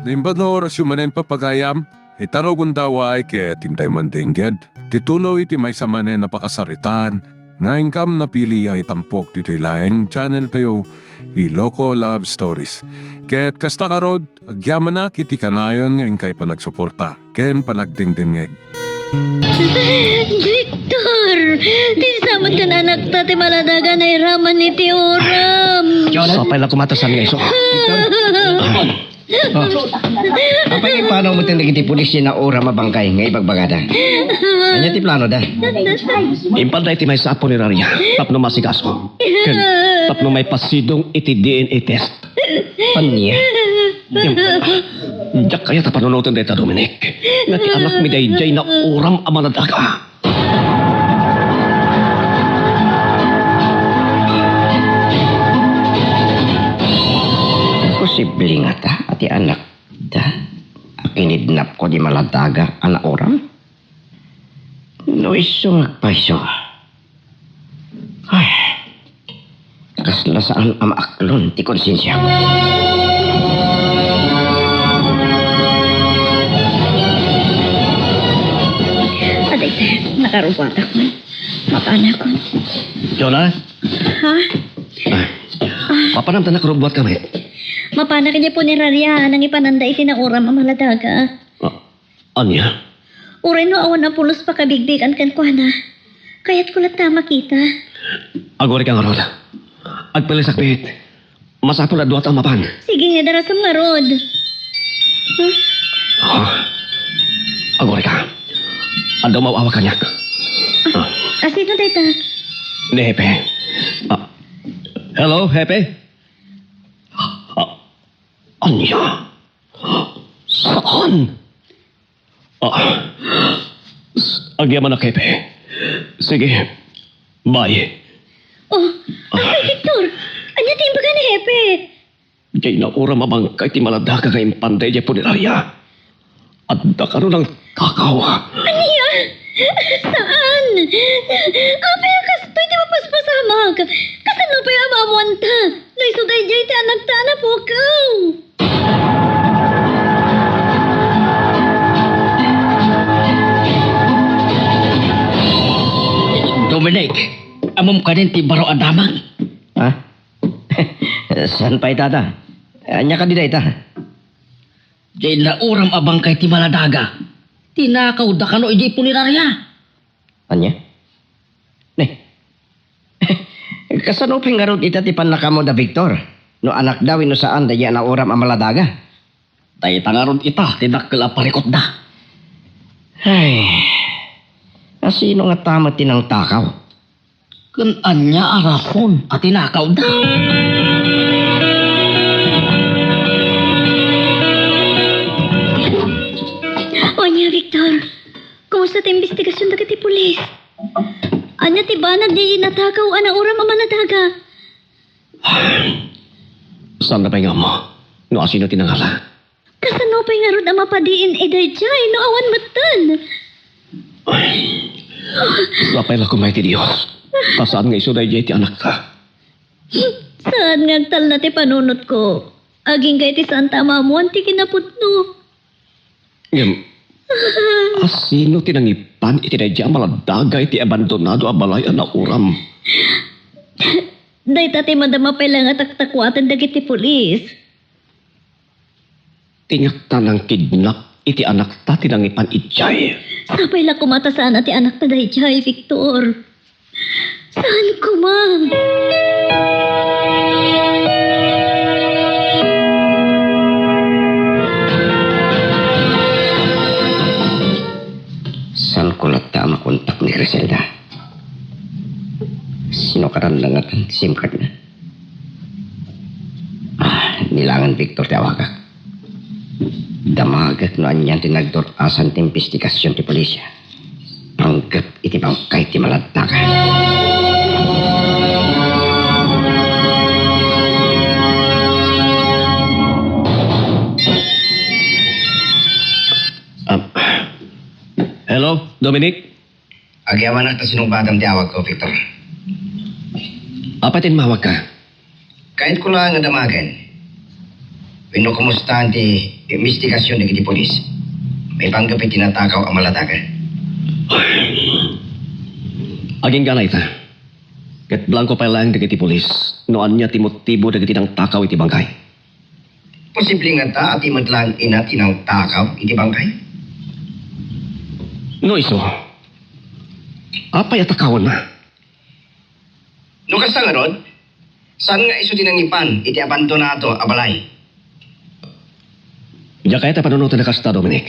Nimbad na oras yung manen papagayam, itaro gundaway kaya tintay mandingged. Titulo iti may sa manen napakasaritan, nga income na pili ay tampok dito ilayang channel kayo, Iloko Love Stories. Kaya't kasta karod, agyaman na kiti kanayon ngayon kay panagsuporta, ken panagdingdingeg. Victor! Tinsamat ka na anak tate maladaga na iraman ni Tioram. Sapay lang kumatasan nga iso. Apa yung paano mo tinagin ti pulis na ora mabangkay nga ibagbagada? Anya ti plano da? Impanda iti may sapo ni Raria. Tapno masigaso. Ken tapno may pasidong iti DNA test. Panya? Diyak kaya ta panunutan deta Dominic. Nga ti anak mi dayjay na uram amanadaga. Posible nga ta, ati anak da. Kinidnap ko di maladaga ana oram. No isong paiso. Ay, kasla saan amaaklon ti konsensya. Aday, nakarubata ko. Mapana ko. Yola, Ha? papanam ta nakarubuat kami. Mapana kanya po ni Raria nang ipananda iti na uram ang maladaga. Anya? Uray no awan na pulos pa kabigbigan kan ko na. Kaya't kulat ta makita. Agori ka nga rod. Agpalisakpit. Masapol na duwat ang mapan. Sige nga darasam nga rod. Agori ka. Ando mauawa ka niyak. Asino dayta? Ni Hepe. Hello, Hepe? Anya? Saan? Agyaman na, Hepe. Sige. Bye. Oh, ay Victor. Anya ti imbaga ni Hepe? Jay na ura mamangkay ti maladaga nga impanday jay po ni Raya. At dakaroon ng kakawa. Aniya? Saan? Apay kastoy ti mapaspasamag. Kasano pa yung amamuanta? Naisuday jay ti anak ta na po kaw. Dominic, amom ka din ti baro adamang. Ha? San pa itada? Anya ka di da ita? Jay na uram abang kay ti maladaga. Tinakaw da kano ijay punirarya. Anya? Ne. Kasano pingarot ita ti panakamo da Victor? No anak daw no saan da yan na uram ang maladaga? Tay tangaron ita, tinakkel aparikot da. Ay, sino nga tama tinang takaw? Kun anya arapon at tinakaw da. O niya, Victor. Kumusta ti investigasyon dagat ti pulis? Anya ti banag di natakaw ana uram ang manadaga. Saan na pa nga mo? No asino tinangala? Kasano pa nga rod ang mapadiin edayjay no awan matan. Lapay lang kumay ti Diyos. Pasaan nga iso dahil ti anak ka? Saan nga tal na ti panunot ko? Aging kay ti Santa Mamuan ti kinaputno. Ngam, asino tinangipan iti dahil maladagay ti abandonado a balayan na uram? Day tati madama pa lang at taktakwatan dagiti pulis. Tinyakta ng kidnap iti anak ta tinangipan itjay. Sapay lang kumata saan ati anak na dayjay, Victor. Saan ko ma? Saan ko lata makontak ni Griselda? Sino karanlangatan SIM card na? Nilangan Victor tiawagak. Damagat no anyan tinagdor asan ti investigasyon ti polisya. Panggap iti bangkay ti maladaga. Hello, Dominic? Agyaman na ta sinubadang tiawag ko, Victor. Apatin mawag ka? Kahit ko lang nga damagan. Wino kumusta ti investigasyon ng iti polis. May panggap tinatakaw ang maladaga. Aging ganay ta. Ket blanco pa lang dagiti polis. Noan niya ti motibo dagiti nang takaw iti bangkay. Posible nga ta at imod lang inang takaw iti bangkay. No iso. Apay atakawan na. No kasta nga rod, saan nga iso tinangipan iti abandonado a balay? Diya kaya ta panunutan na kasta, Dominic.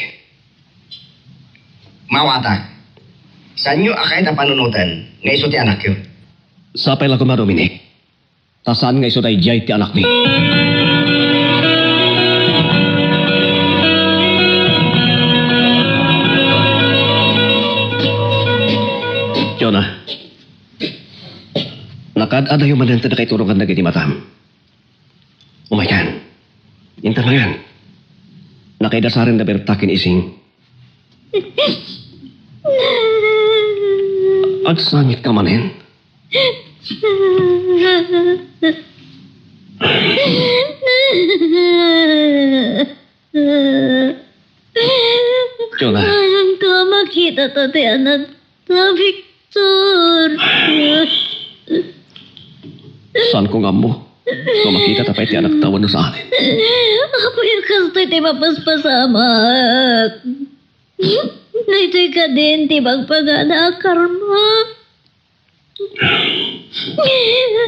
Mawata. Saan nyo akay na panunutan nga iso ti anak yun? Sapay lang ko ma, Dominic. Ta saan nga iso tayo jay ti anak ni? Jonah. Nakad-ada yung manenta na kay turungan na giti matam. Umaykan. Intan mo yan. Nakaidasarin na bertakin ising. At sangit ka manin. Jonah. Ang ka makita to ti anak na Victor. Saan ko nga mo? Kung makita tapay ti anak tawan no sa atin. Apo yung kastoy ti mapaspasamak. Naito'y ka din ti magpagana karma.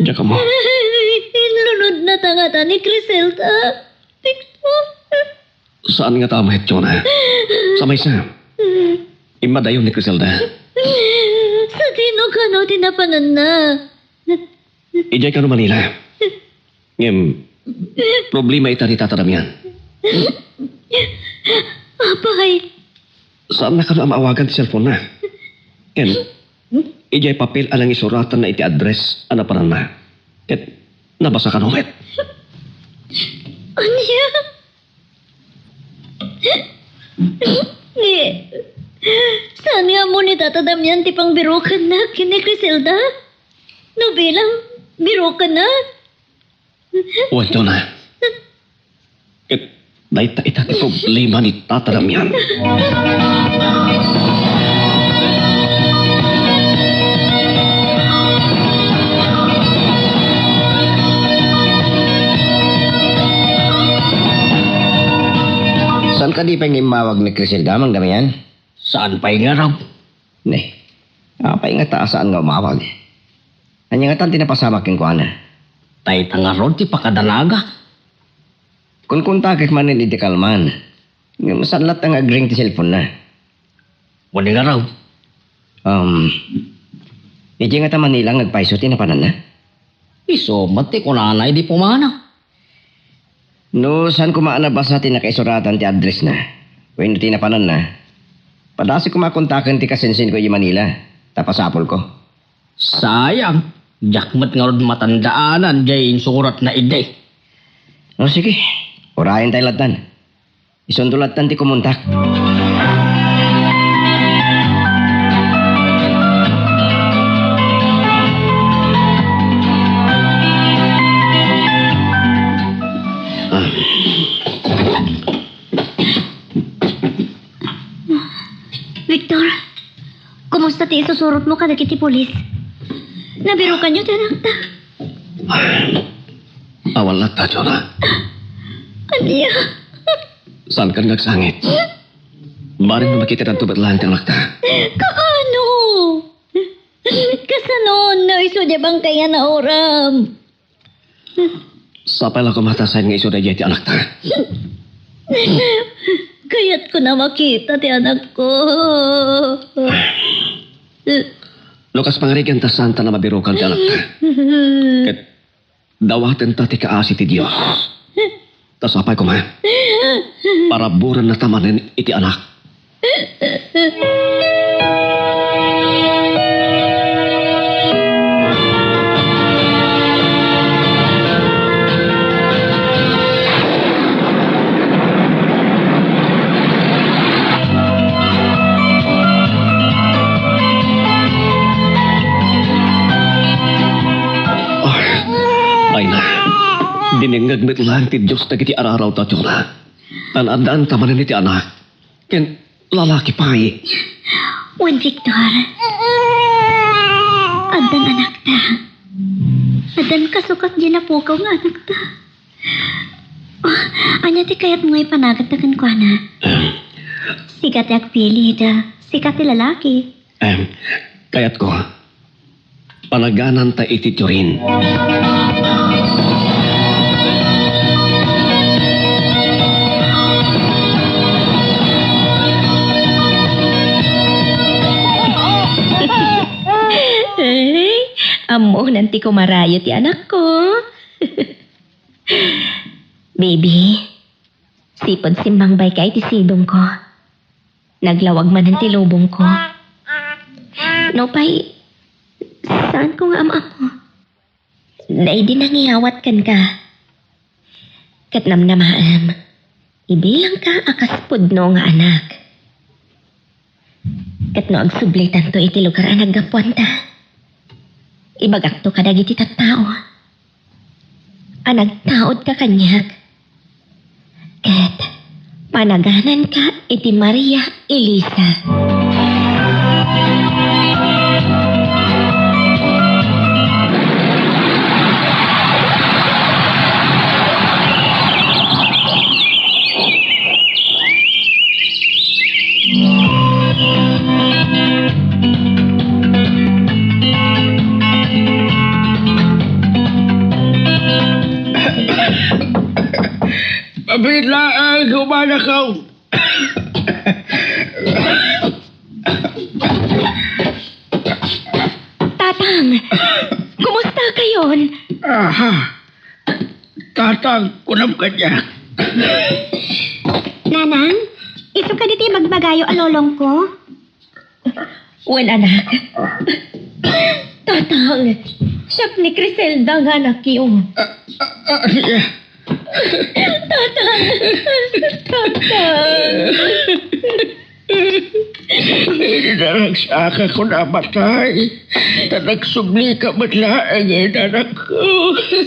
Diyan ka mo. Inlunod na tangata ni Criselda. Victor. Saan nga tama et, Jonah? Sa may sa. Imadayon ni Criselda. Sa tino ka no tinapanan na. Ijay ka no Manila. Ngem, problema ita ni tatadam yan. Apay. Saan na ka na maawagan ti cellphone na? Ken, ijay papel alang isuratan na iti address anapanan na. Ket, nabasa ka no et. Anya? Ni, saan nga mo ni tatadam yan ti pang birokan na kini Criselda? No bilang birokan na? Uwan, Jonah. Ket, daita ita ti problema ni tatadam yan. Saan ka di pangimawag ni Criselda mang damihan? Saan pa'y nga raw? Ne, apay nga ta saan nga umawag. Anya nga tan tinapasamak yung kuana. Tay nga raw ti pakadalaga. Kung kontakik man ni iti kalman, masanlat ang agring ti cellphone na. Wala nga raw. Iti nga ta Manila ngagpaiso tinapanan na. Iso, mati ko nanay di pumana. No, saan kumaana ba sa tinakaisuratan ti address na? When tinapanan na, padasi kumakontakan ti kasensin ko yung Manila. Tapasapol ko. Sayang. Jakmat nga rod matandaanan jay surat na ide. O sige, orahin tayo latan. Isundulatan ti kumuntak. Victor, kumusta ti isusurot mo kada kiti polis? Nabiro ka niyo, tanak ta. Awal na ta, Jonah. Anya? Saan ka nagsangit? Barin mo makita ng tubatlahan ti anak ta. Kaano? Kasanon na iso di bang kaya na oram? Sapay lang kumatasan nga iso na ti anak ta. Kaya't ko na makita ti anak ko. Lukas pangarigan ta santa na mabirukan ti anak ta. Ket dawaten ta ti kaasi ti Dios. Tasapay ko ma. Para buran na tamanin iti anak. Ay na. Diningag met lang ti Diyos na kiti araraw ta tiyona. Tanadaan ta manin iti anak. Ken lalaki pa Juan Victor. Adan anak ta. Adan kasukat dyan na pukaw nga anak ta. Oh, anya ti kayat ngay panagat na kankwana. Sikat yak pili da. Sikat ti lalaki. Kayat ko, panaganan ta iti tiyorin. Ay, amo nanti ko marayo ti anak ko. Baby, sipod simbang bay kay ti sidong ko. Naglawag man ang tilubong ko. No, pay, saan ko nga ama mo? Dahil din nangiyawat kan ka. Katnam na maam, ibilang ka akaspod no nga anak. Katno agsublitan to iti lugar ang naggapuan ta. Ibagak to kadag iti tattao. Anagtaod ka kanyak. Kat, panaganan ka iti Maria Elisa. Pabila ang humanakaw. Tatang, kumusta kayon? Aha. Tatang, kunam ka niya. Nanang, iso ka diti magbagayo alolong ko? Wen anak. Tatang, siya ni Criselda nga anak yun. Tatang! Nagsaka ko namatay. Nagsubli ka matlaang anak ko.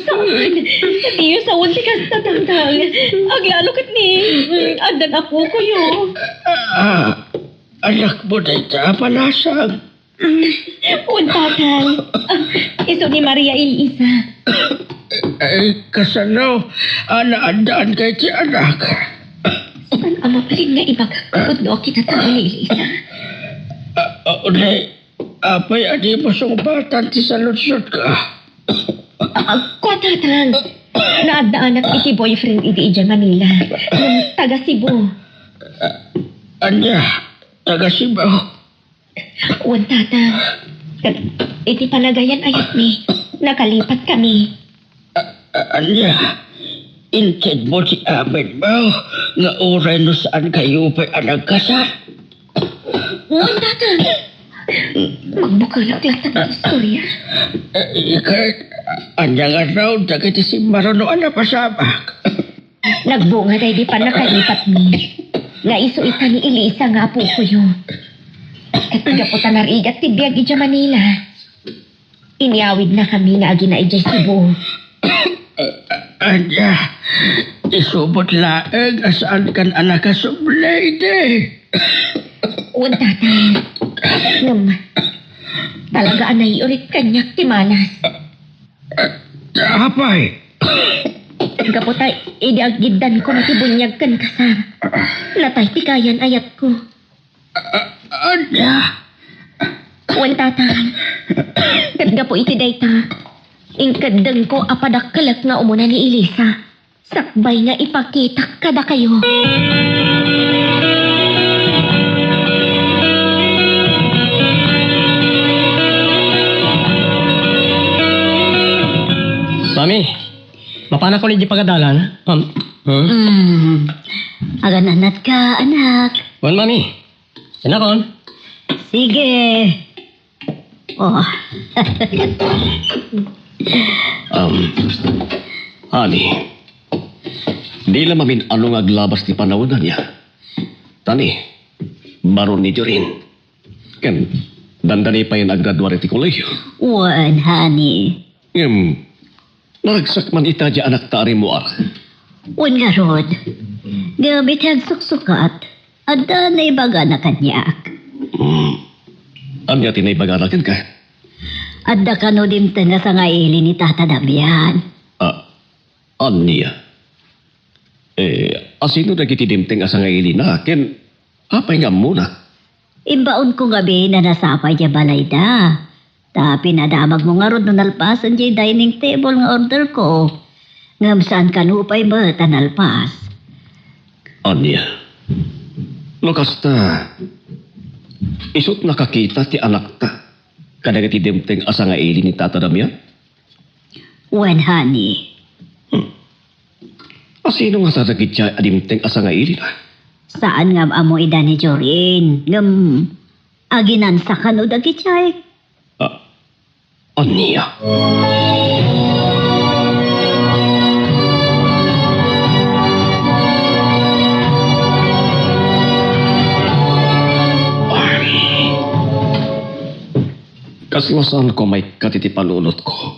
Saan? Tiyo sa unti ka sa tatang. Aglalo kat ni. Adan ako ko yun. Anak mo na ita palasang. Un tatang. Iso ni Maria Elisa. Ay, kasanaw, anaandaan kay ti anak. Saan ama pa rin nga ibagakapod no kita tao ni Elisa? Unay, apay adi mo sumbatan ti saludsod ka. Ako tatang. Naadaan at iti boyfriend iti Ija Manila. Nung taga Cebu. Anya, taga Sibaw. Un tatang. Iti panagayan ayat ni. Nakalipat kami. Anya, inted mo si Amen mo nga oray no saan kayo pa'y anagkasal. Un tatang. Magbukalak lang ng istorya. Kahit, anya nga raw, dagiti si Marono pasabak. Nagbunga day di pa nakalipat ni. Nga iso ita ni Elisa nga po ko yun. Katigaputan na rigat ti biyag ija Manila. Iniawid na kami nga agi na ija Cebu. Anya, isubot laeng asaan kan anak kasublay de. Un tatay. Ngam, talaga anay ulit kanyak ti malas. Apay, Kaputay, idiaggidan ko matibunyag kan kasar. Natay ti kayan ayat ko. anya, Un tatay. Kadga po iti dayta. Ingkadang ko apadakkalak nga umuna ni Elisa. Sakbay nga ipakita kada kayo. Mami, mapana ko ni di pagadalan? Agananat ka, anak. Wan, mami. Sinakon? Sige. Oh. Ani, di lang mamin anong aglabas ni panawanan niya. Tani, baron ni rin. Ken, dandani pa yung aggraduare ti kolehiyo. Wan, honey. Naragsak man ita di anak ta mo ar. Un nga rod. Gamit ang suksukat. Ada na ibaga na kanyak. Anya tinay bagarakin ka? Ada ka no dimta nga sa nga ili ni Tata Damian. Anya? Asino na kitidimteng asa nga ili na? Ken, apay nga muna. Imbaon ko gabi na nasapay niya balay da. Tapi nadamag mo nga rod no nalpasan niya dining table nga order ko. Ngam saan ka nupay ba tanalpas? Anya? Lukas ta. Isot nakakita ti anak ta. Kada kitidimteng asa nga ili ni Tata Damian? When honey. Asino nga sadagit siya adimteng asa nga ili na? Saan nga amo ida ni Jorin? Ngam aginan sa kano dagi chay. Anya? Kaswasan ko may katitipanunot ko.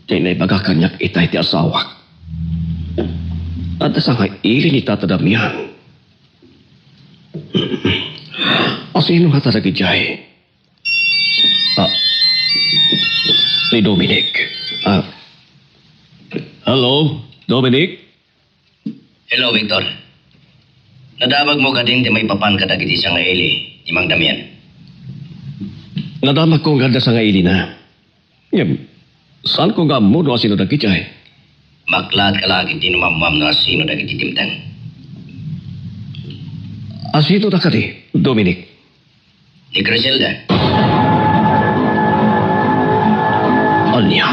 Kaya naibaga kanyak itay ti asawak. At sa nga ili ni Tata Damian. Asino nga talaga jay? Ni Dominic. Hello, Dominic? Hello, Victor. Nadamag mo ka din di may papan ka dagiti sa nga ili, di Mang Damian. Nadamag ko nga sa nga ili na. Saan ko nga mo no asino dagi jay? Maklat ka lagi di numamam na sino dagiti timtang. Asino na ka di, Dominic? Ni Griselda. Anya?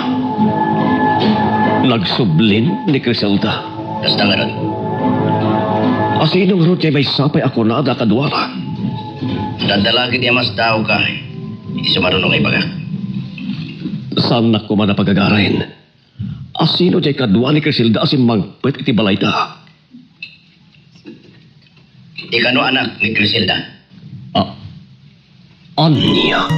Nagsublin ni Griselda. Basta nga ron. Asino nga ron jay may sapay ako na ada kadwara. Dadalagi di mas tao ka. Hindi sumarunong ay baga. Saan na ko man napagagarin? Asino jay kadwa ni Griselda asim magpet iti balay ta? Di ka no anak ni Griselda. Anya?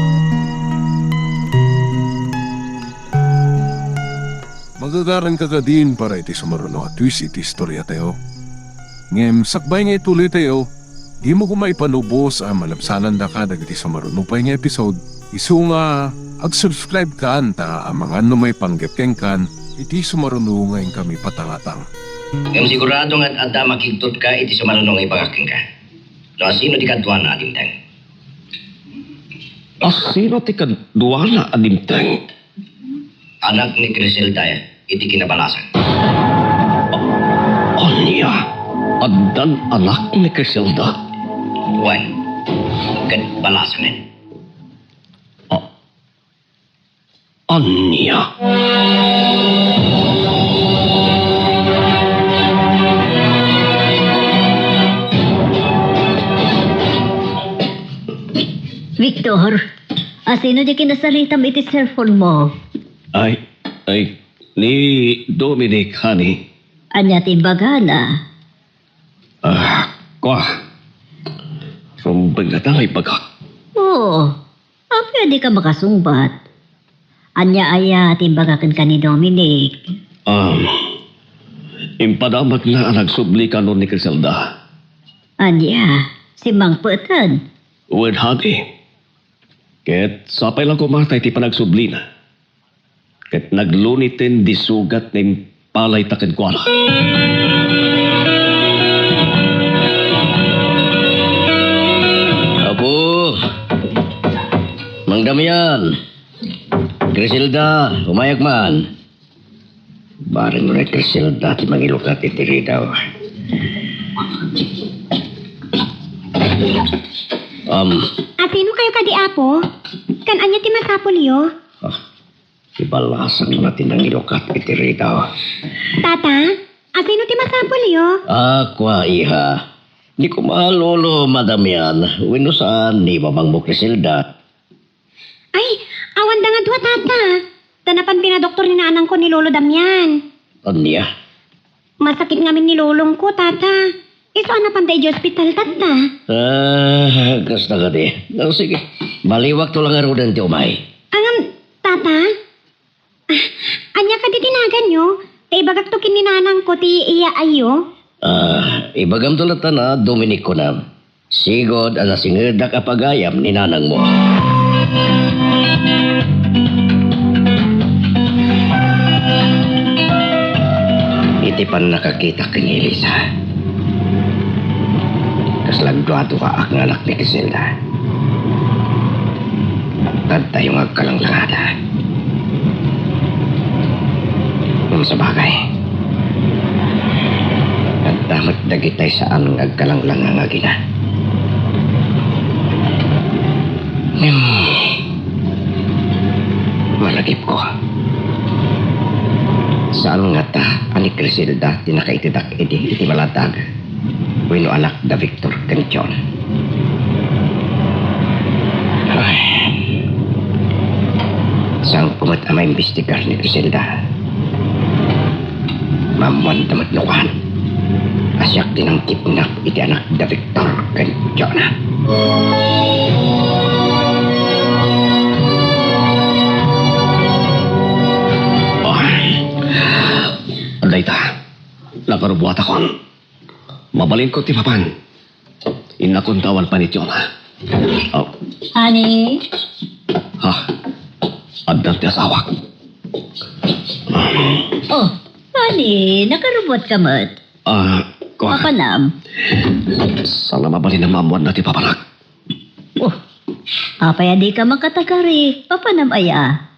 Magagaran ka ka din para iti sumaruno at twist iti istorya tayo. Ngem, sakbay nga ituloy tayo, di mo kumay panubos ang malabsanan da ka dagiti sumaruno pa nga episode. Isu nga, ag-subscribe ka anta ang mga may panggepkeng kan, iti sumaruno ngayon kami patangatang. Ngam sigurado nga at makigtot ka iti sumarunong ay pagaking ka. No sino di kadwa na adimtang. Asino ti kadwa na adimteng? Anak ni Griselda iti kinabalasan. Anya? Addan anak ni Griselda? Wan. Kat balasanan. Anya? Victor, asino di kinasalitam iti cellphone mo? Ay, ni Dominic, honey. Anya timbaga na. Kwa. Rumbag na tangay baga. Oo, pwede ka makasumbat. Anya aya timbaga kan ni Dominic. Impadamat na ang nagsubli ka nun ni Griselda. Anya, si Mang Putan. With honey. Ket sapay lang kumatay ti panagsubli na. Ket naglunitin di sugat ng palay takid ko ala. Apo. Mang Damian. Griselda, umayag man. Barin mo na Griselda, ti mangilukat itiri daw. Atino kayo kadi apo? Kan anya ti masapulyo? Ibalasang natin ang ilukat itiri daw. Tata, atino ti masapulyo? Kwa iha. Di ko maalolo, Madam yan. Wino saan ni Mamang mo Griselda? Ay, awan da nga dua tata. Tanapan pinadoktor ni naanang ko ni Lolo Damian. Anya? Masakit ngamin ni lolong ko, tata. Iso ana panday di hospital, tata. Kasta ka di. Sige, baliwag to lang nga rin ti umay. Tata? Anya ka di tinagan nyo? Kay bagak to kininanang ko ti iya ayo. Ibagam tulatan na Dominic ko na. Sigod ang singerdak apagayam ni nanang mo. Iti pan nakakita kini Elisa. Kaslagduado ka ak nga anak ni Griselda. Tad tayong agkalanglangada. Sa bagay. At damat dagitay saan agkalanglang nga gina. Malagip ko. Saan nga ta, anik Griselda, tinakaitidak iti malatag. Wino anak da Victor Canchon. Ay. Sang pumat ama imbestigar ni Griselda. Mamuan tamat lukan. Asyak din ang kidnap iti anak da Victor Canchon. Anday ta. Nakarubuhat akon. Mabalin ko ti papan. Inakuntawan pa ni Tiona. Oh, Honey? ha? Adang ti asawak. Oh, honey, nakarubot ka mat. Kuha. Papanam. Sana mabalin ang mamuan na ti papanak. Oh, apaya di ka makatagari. Papanam aya.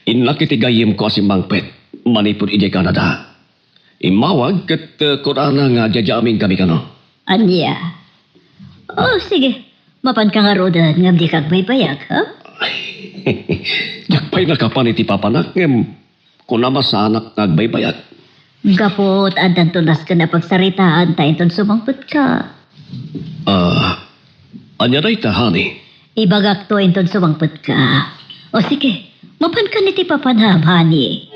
Inakitigayim ko si Mangpet. Manipur ije Canada. Imawag kat kurana nga jajaming kami kano. Anya? Oh, sige. Mapan ka nga rodan ngam di kag baybayag, ha? Yakpay nakapan iti papanak ngem kunama sa anak nagbaybayag. Gapot, andan tunas ka na pagsaritaan tayo ton sumangput ka. Anya na ita, honey? Ibagak to inton sumangput ka. O sige, mapan ka niti papanham, honey.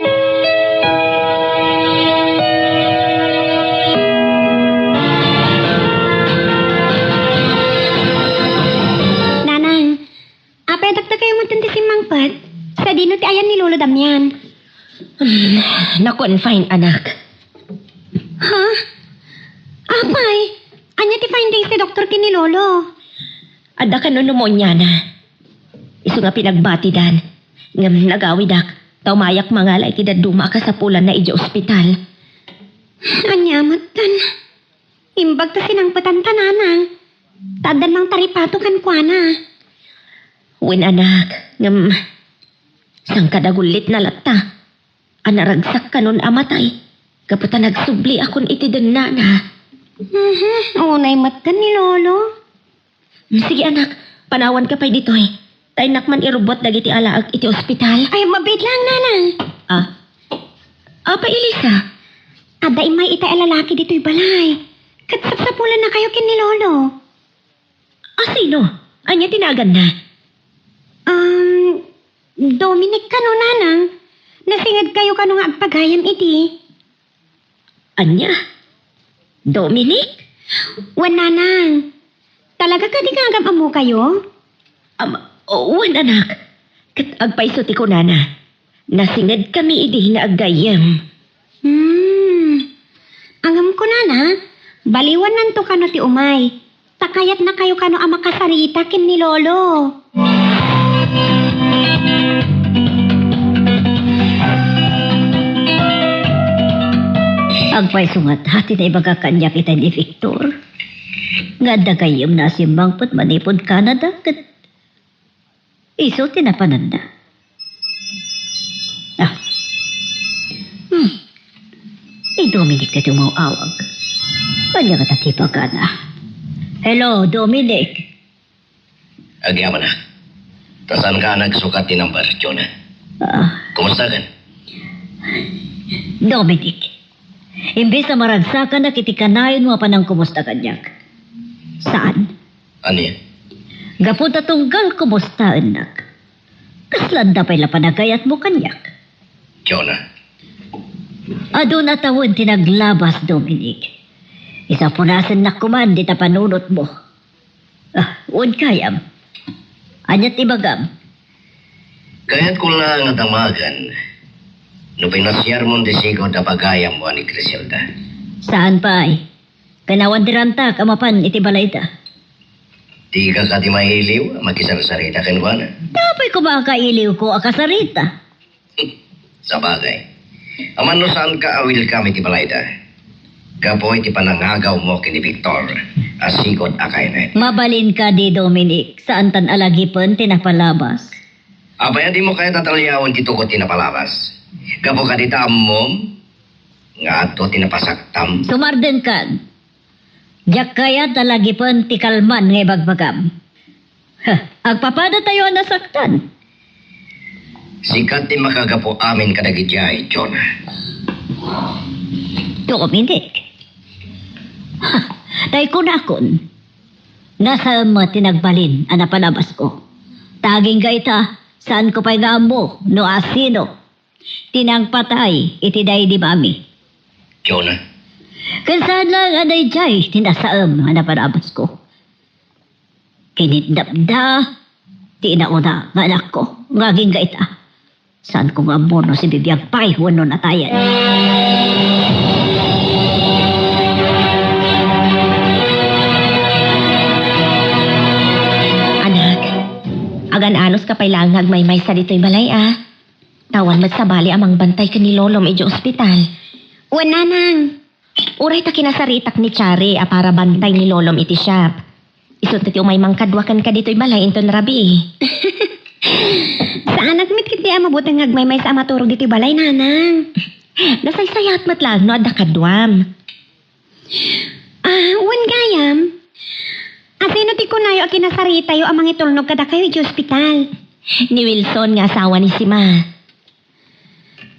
Nanang, apay dagdag kayo matindi si Mangpat. Sa dino ti ayan ni Lolo Damian. Na-confine, anak. Ha? Apay, anya ti finding si Dr. kini Lolo. Ada ka no pneumonia na. Isu nga pinagbatidan. Ngam nagawidak. Taumayak mangalay ti daduma ka sa pulan na ija ospital. Anya matan. Imbag ta sinangpatan tananang. Tadan mang taripato kan kuana. Win anak. Ngam sang kadagulit na lata. Anaragsak kanon amatay. Kapata nagsubli akon iti denana. Unay matan ni Lolo. Sige anak, panawan ka pa'y dito eh. Tay nakman irubot dagiti alaag iti ospital. Ay, mabit lang, nanang. Pa Elisa? Ada imay ita alalaki dito'y balay. Katsapsapulan na kayo kin ni Lolo. Sino? Anya tinagan na? Dominic kano, nanang. Nasingad kayo kano nga agpagayam iti. Anya? Dominic? Wan, nanang. Talaga ka di kagam amo kayo? Wan anak. Kat agpaiso ti ko nana. Nasingad kami idi na agayam. Angam ko nana. Baliwan nanto kano ti umay. Takayat na kayo kano ang makasarita kin ni Lolo. Agpaiso nga't hati na ibaga kanya kita ni Victor. Nga dagayom na si Mangput manipod Canada kat iso tinapanan na. Dominic na tumawawag. Kanya ka tatipa ka na. Hello, Dominic. Agyaman na. Tasan ka nagsukat din ng bar, Jonah? Kumusta kan? Dominic. Imbes na maragsakan na kitikanayon mo pa ng kumusta kanyak. Saan? Ano yan? Gapunta tunggal kumusta, anak. Kaslanda pa'y lapanagayat mo kanyak. Jonah. Ado na tawon tinaglabas, Dominic. Isa punasan na kuman di tapanunot mo. Uod kayam. Anyat ibagam. Kaya't ko lang natamagan, No pinasyar mo di sigod na bagayam mo ni Griselda. Saan pa ay? Kanawan diranta, kamapan, iti balay ta. Di ka kati mahiliw, makisarsarita kan ko na. Tapay ko makailiw ko akasarita. Sa bagay. Aman no saan ka awil kami ti balayda. Kapoy ti panangagaw mo kini Victor. Asigod akay na. Mabalin ka di Dominic, saan tan alagipon tinapalabas. Abaya di mo kaya tatalyawan ti tukot tinapalabas. Kapo ka di taamom, nga ato tinapasaktam. Sumarden ka. Diyak kaya talagipon ti kalman nga bagbagam. Agpapada tayo nasaktan. Sikat ti makagapo amin kadagidjay, Jonah. Dominic. Tay kunakon. Nasa mo tinagbalin ang napalabas ko. Taging ka ita, saan ko pa'y gambo, no asino. Tinang patay, itiday di mami. Jonah, Kansan lang aday jay, tinasaam ang napalabas ko. Kinidnapda, tinauna nga anak ko, ngaging ka ita. Saan ko nga mono si bibiyang pay, wano natayan. Agan-anos ka pa'y langag may sa dito'y balay Tawan mat sa bali amang bantay ka ni Lolo medyo ospital. Wala nang. Uray ta kinasaritak ni Chari para bantay ni Lolom iti shop. Isun ti umay mangkadwakan ka dito'y balay inton rabi. Saan nagmit kiti mabutang ngagmay sa amaturog dito'y balay nanang. Nasaysayat mat lang no adda kadwam. Wan gayam. Asino ti kunayo a kinasarita yo amang itulnog kada kayo iti ospital. Ni Wilson nga asawa ni Sima.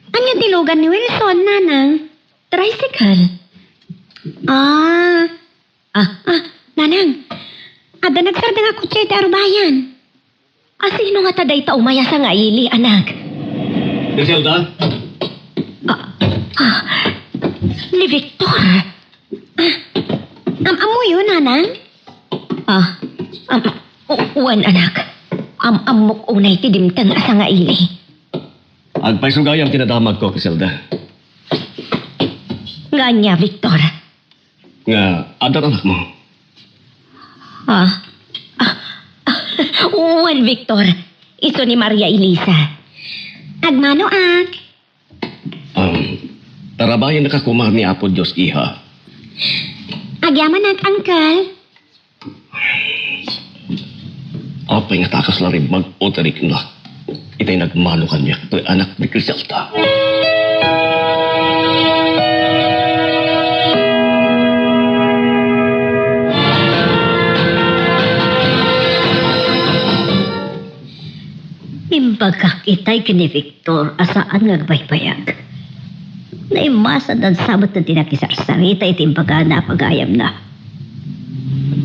Anya tilugan ni Wilson, nanang? Tricycle. Nanang. Ada nagsarda nga kutsi iti arubayan. Asino nga taday ta umaya sa nga ili, anak? Griselda? Ni Victor. Amo yun, nanang? Uwan anak. Amok unay ti dimtang asa nga ili. Agpay sugayang tinadamag ko, Griselda. Nga niya, Victor. Nga, adar anak mo. Uwan, Victor. Ito ni Maria Elisa. Agmano, ak? Tarabayan nakakumar ni Apo Diyos, iha. Agyaman, ak, angkal. Apay nga takas na rin mag-otarik na. Itay nagmano kanya. Ito'y anak ni Griselda. Imbagak itay kini Victor asaan ngagbaybayag. Naimasad ang sabat na tinakisarsarita iti imbaga na pagayam na.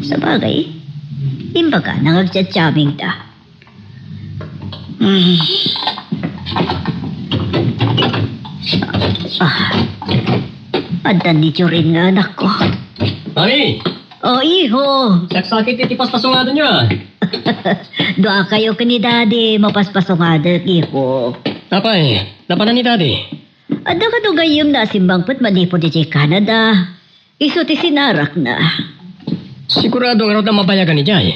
Sa bagay, imbaga na ngagtsatsabing da. Adan ni Jorin nga anak ko. Mami! O iho! Saksakit itipas pasungado niyo Doa kayo kani daddy, mapaspasungada iho. Tapay, napanan ni Daddy. Ada ka gayom na simbang put manipo di Canada. Iso ti sinarak na. Sigurado nga na mabayagan ni Jay.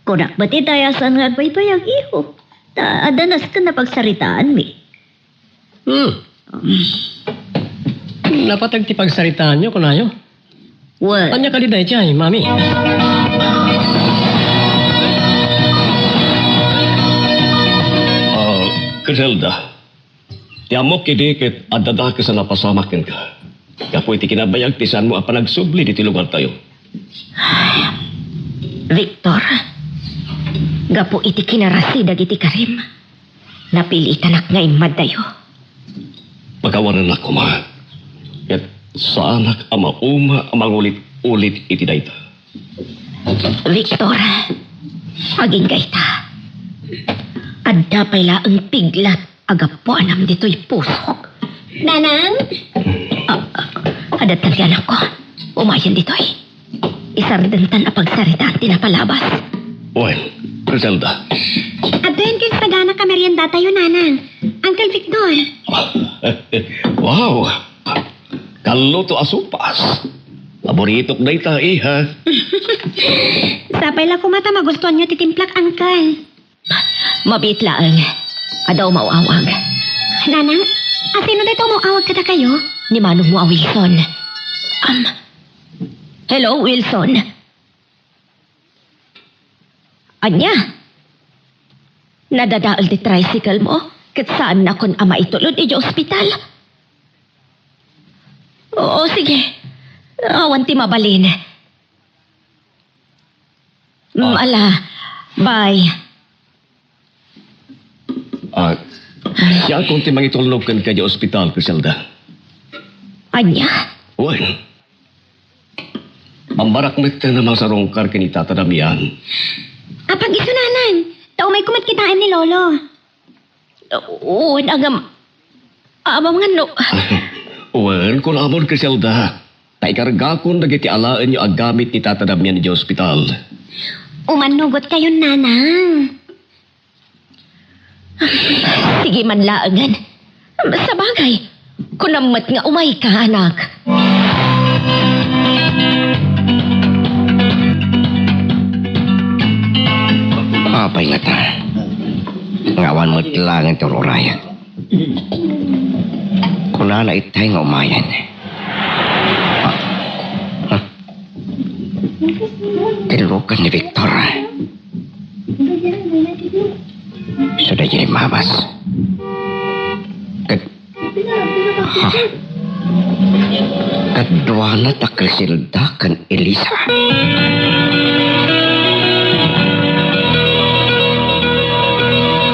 Kunak ba ti tayasan nga baybayag iho? Adanas ka na pagsaritaan mi. Napatag ti pagsaritaan niyo kunayo. What? Anya ka di Jay, Mami? Griselda, tiamok kidikit at dadak sa napasamakin ka. Kapoy ti kinabayag tisan mo ang panagsubli di tilugar tayo. Victor, gapo iti kinarasi dagiti karim. Napilitan ak nga imadayo. Pagawaran ako, ma. At sa anak ang mauma ang mangulit-ulit iti dayta. Victor, aging gaita. Adda pala ang piglat agapuanam dito'y pusok. Nanang? Adat talyan ako. Umayan dito'y. Isardentan na pagsaritaan tinapalabas. Well, Griselda, Adwen kis pagana ka merienda tayo, nanang. Uncle Victor. Wow! Kaluto asupas. Paborito ko na ita, iha. Sapay lang kumata magustuhan nyo titimplak, Uncle. Mabit lang. Adaw mauawag. Nanang, sino dito mauawag kada kayo? Ni Manong mo, Wilson. Hello, Wilson. Anya? Nadadaal di tricycle mo? Kat saan na kon ama itulod iji ospital? Oo, sige. Awan ti mabalin. Ala, bye. Siya kung timang itulog kan kaya ospital, Criselda. Anya? Well, mambarakmet ka namang sa rongkar kinita tadamian. Apag isunanan. Tao may kumat kitain ni Lolo. Oo, nagam... Amam nga no. Well, kung amon, Criselda, naikarga kong nagiti alaan niyo agamit ni tatadamian ni ospital. Umanugot kayo, nanang. Sige man laangan. Sa bagay, kunamat nga umay ka, anak. Apay nga ta. Ngawan mo lang ang tururayan. Kuna na itay nga umayan. Tilukan ni Victor. Sudah jadi mabas. Kedua na takilsilda kan Elisa.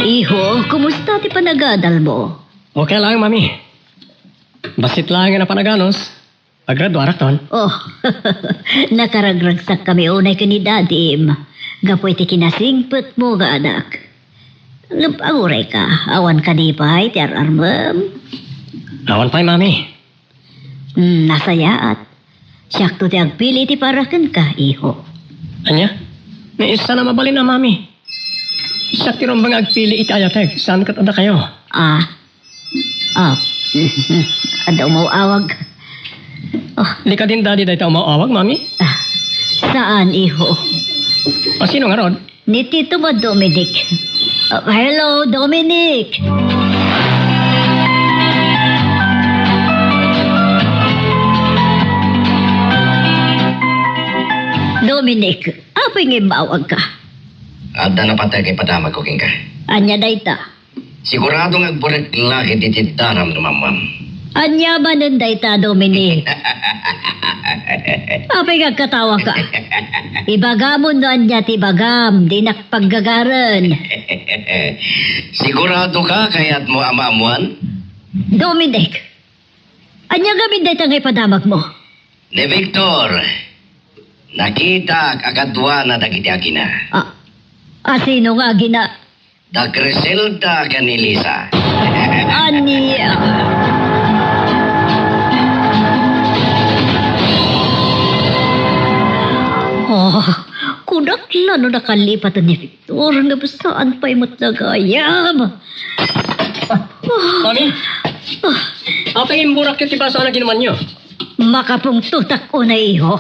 Iho, kumusta ti panagadal mo? Okay lang, Mami. Basit lang nga na panaganos. Agradwarak ton. Oh, nakaragragsak kami unay ka ni Dadim. Gapoy ti kinasingpet mo ga anak. Napanguray ka, awan ka di pa, ti ararmam. Awan pa'y, Mami. Nasayaat. Siyakto ti agpili ti parakan ka, iho. Anya? May isa na mabalin na, Mami. Sa tirombang agpili iti ayateg. Saan ka tada kayo? Adaw mo awag. Lika din daddy dahil tayo mauawag, Mami. Saan, iho? O sino nga ron? Ni Tito mo, Dominic. Hello, Dominic. Dominic, apa yung ibawag ka? Ada na patay kay padamag ko ka. Anya dayta. Sigurado nga agburik laki titidaram no mamam. Anya ba nun dayta, Dominic? Apa yung katawa ka? Ibagamon no anya tibagam, di nakpaggagaran. Sigurado ka kaya't mo amamuan? Dominic, anya gamit dayta ngay padamag mo? Ni Victor, nakita akadwa na dagiti agina. Sino nga gina? Da Criselda ka ni Lisa. Aniya. Kudak lang no nakalipat ni Victor. Nga ba saan pa'y matagayam? Mami? Apa yung burak yung tibaso na ginaman nyo? Makapungtutak ko na iho.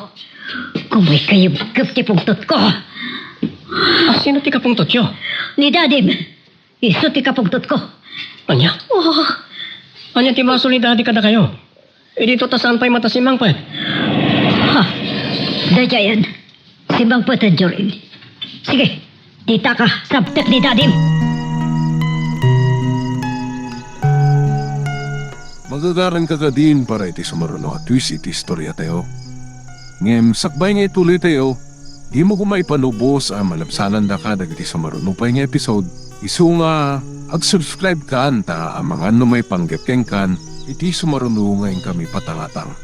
Kumay kayo gapti pungtut ko. Sino ti kapungtot yo? Ni Dadim. Iso ti kapungtut ko. Anya? Anya tibaso ni daddy kada kayo? E dito ta saan pa'y matasimang pa? Dajayan. Simbang patan rin. Sige, dita ka. Sabtek ni Dadim. Magagaran ka ka din para iti sumaruno at twist iti istorya tayo. Ngem, sakbay nga ituloy tayo. Di mo kumaipanubos ang malabsanan da ka dagiti sumaruno pa nga episode. Isu nga, ag-subscribe ka anta ang mga ano may panggapkeng kan iti sumaruno ngayon kami patangatang.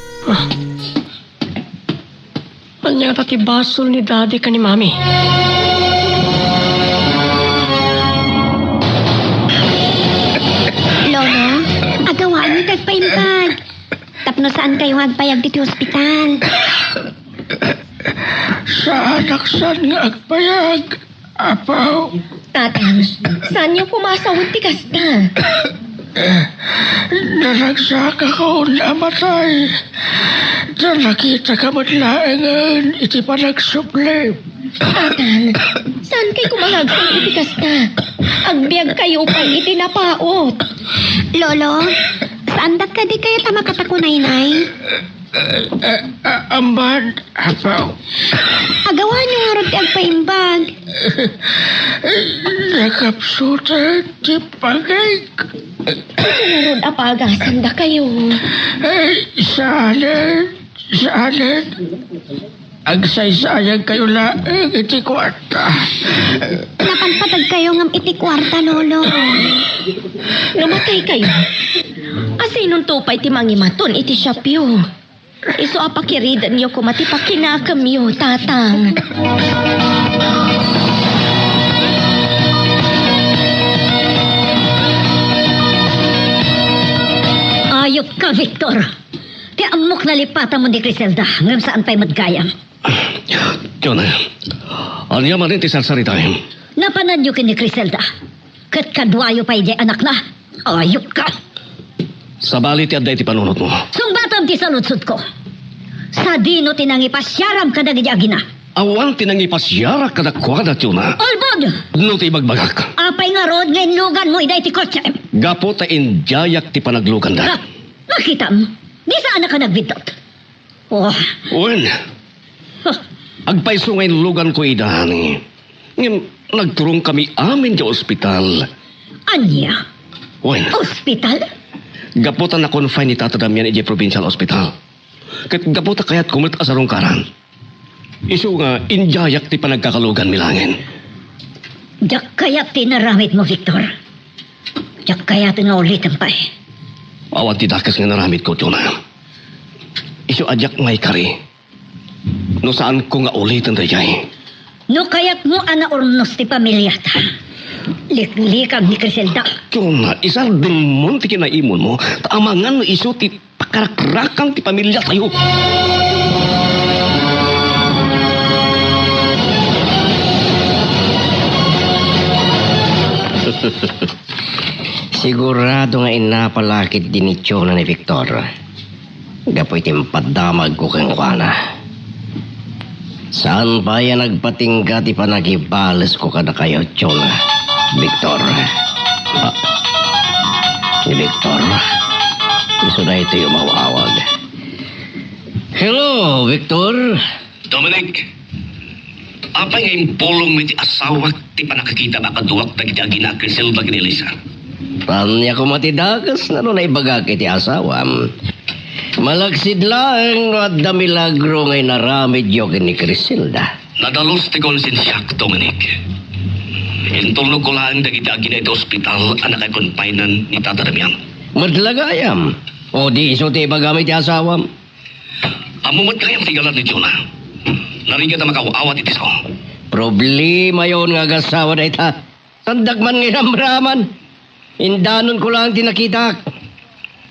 Anya ta tibaso ni daddy ka ni Mami? Lolo, agawaan niyo tagpaimpag. Tapno saan kayo agpayag dito ospital? Sa alaksan nga agpayag, apaw. Tatang, saan niyo pumasawag ti kasta? Nalagsak ako namatay. Nakita ka matlaangan, iti pa nagsublim. Atan, saan kay kumalagsan iti kasta? Agbiag kayo pa iti napaot. Lolo, saan dat ka di kayo tamakatakunay, nay? Amban, apaw. Agawa niyo nga ron ti agpaimbag. Nakapsutan, di pagay. Sunod apagasan da kayo. Saanan. Agsaysayag kayo laang iti kwarta. Napanpatag kayo ngam iti kwarta, lolo. Namatay kayo. Asinong tupay ti mangimaton iti syapyo. Iso apakiridan niyo kumati pakinakam yo, tatang. Ayop ka, Victor. Ti amok na lipatan mo ni Criselda. Ngam saan pa'y madgayam. Yun, anya man rin ti sarsarita. Napanan niyo kini Criselda. Kat kadwayo pa'y di anak na. Ayop ka. Sa bali ti adday ti panunot mo. Sungbatam ti saludsud ko. Sa dino tinangi pasyaram ka nagiyagi na. Awan tinangipasyara kadakwada tiyuna. Olbod! No ti bagbagak. Apay nga rod ngayon lugan mo iday ti kotse. Gapo ta injayak ti panaglukan da. Nakita mo? Di saan ka nagbidot? Oh, Wen, agpaiso ngayon lugan ko idahani. Ngayon, nagturong kami amin di ospital. anya? Wen, Ospital? gaputan na confine ni Tata Damian iji provincial hospital. Kat gaputa kaya't kumit asarong karan. Isu nga, injayak ti panagkakalugan milangin. Diyak kaya tinaramit mo, Victor. Diyak kaya tinaulitan pa eh. Awat ti dakas nga naramit ko, Tuna. Isu ajak may kari. No saan ko nga ulitin dayay. No kaya't mo ana ornos ti pamilyata. Liklikag ni Criselda. Tuna, isar din mo ti kinaimon mo. Taamangan no isu ti pakarakrakang ti pamilya tayo. Sigurado nga inapalakit din ni Chona ni Victor. Gapoy timpadamag ko kang kuana. Saan pa yan nagpatingga ti panagibales ko kada kayo, Chona? Victor. Si Victor. Gusto na ito yung mawawag. Hello, Victor. Dominic, apay nga yung pulong may ti asawak ti panakakita makaduwak na kita ginakil silba ginilisa. Tanya ko matidagas na nun ay bagak iti asawam. Malagsid lang no at da milagro ngay naramid yokin ni Criselda. Nadalos ti konsensyak, Dominic. Intulog ko lang na kita ginay iti ospital anak ay konpainan ni Tata Damian. Madlagayam. O di iso ti bagamit ti asawam. Amumat kayang tigalan ni Jonah. Narigat na makawawat iti sao. Problema yon nga gasawa na ita. Sandagman nginamraman. Indanon ko lang tinakita.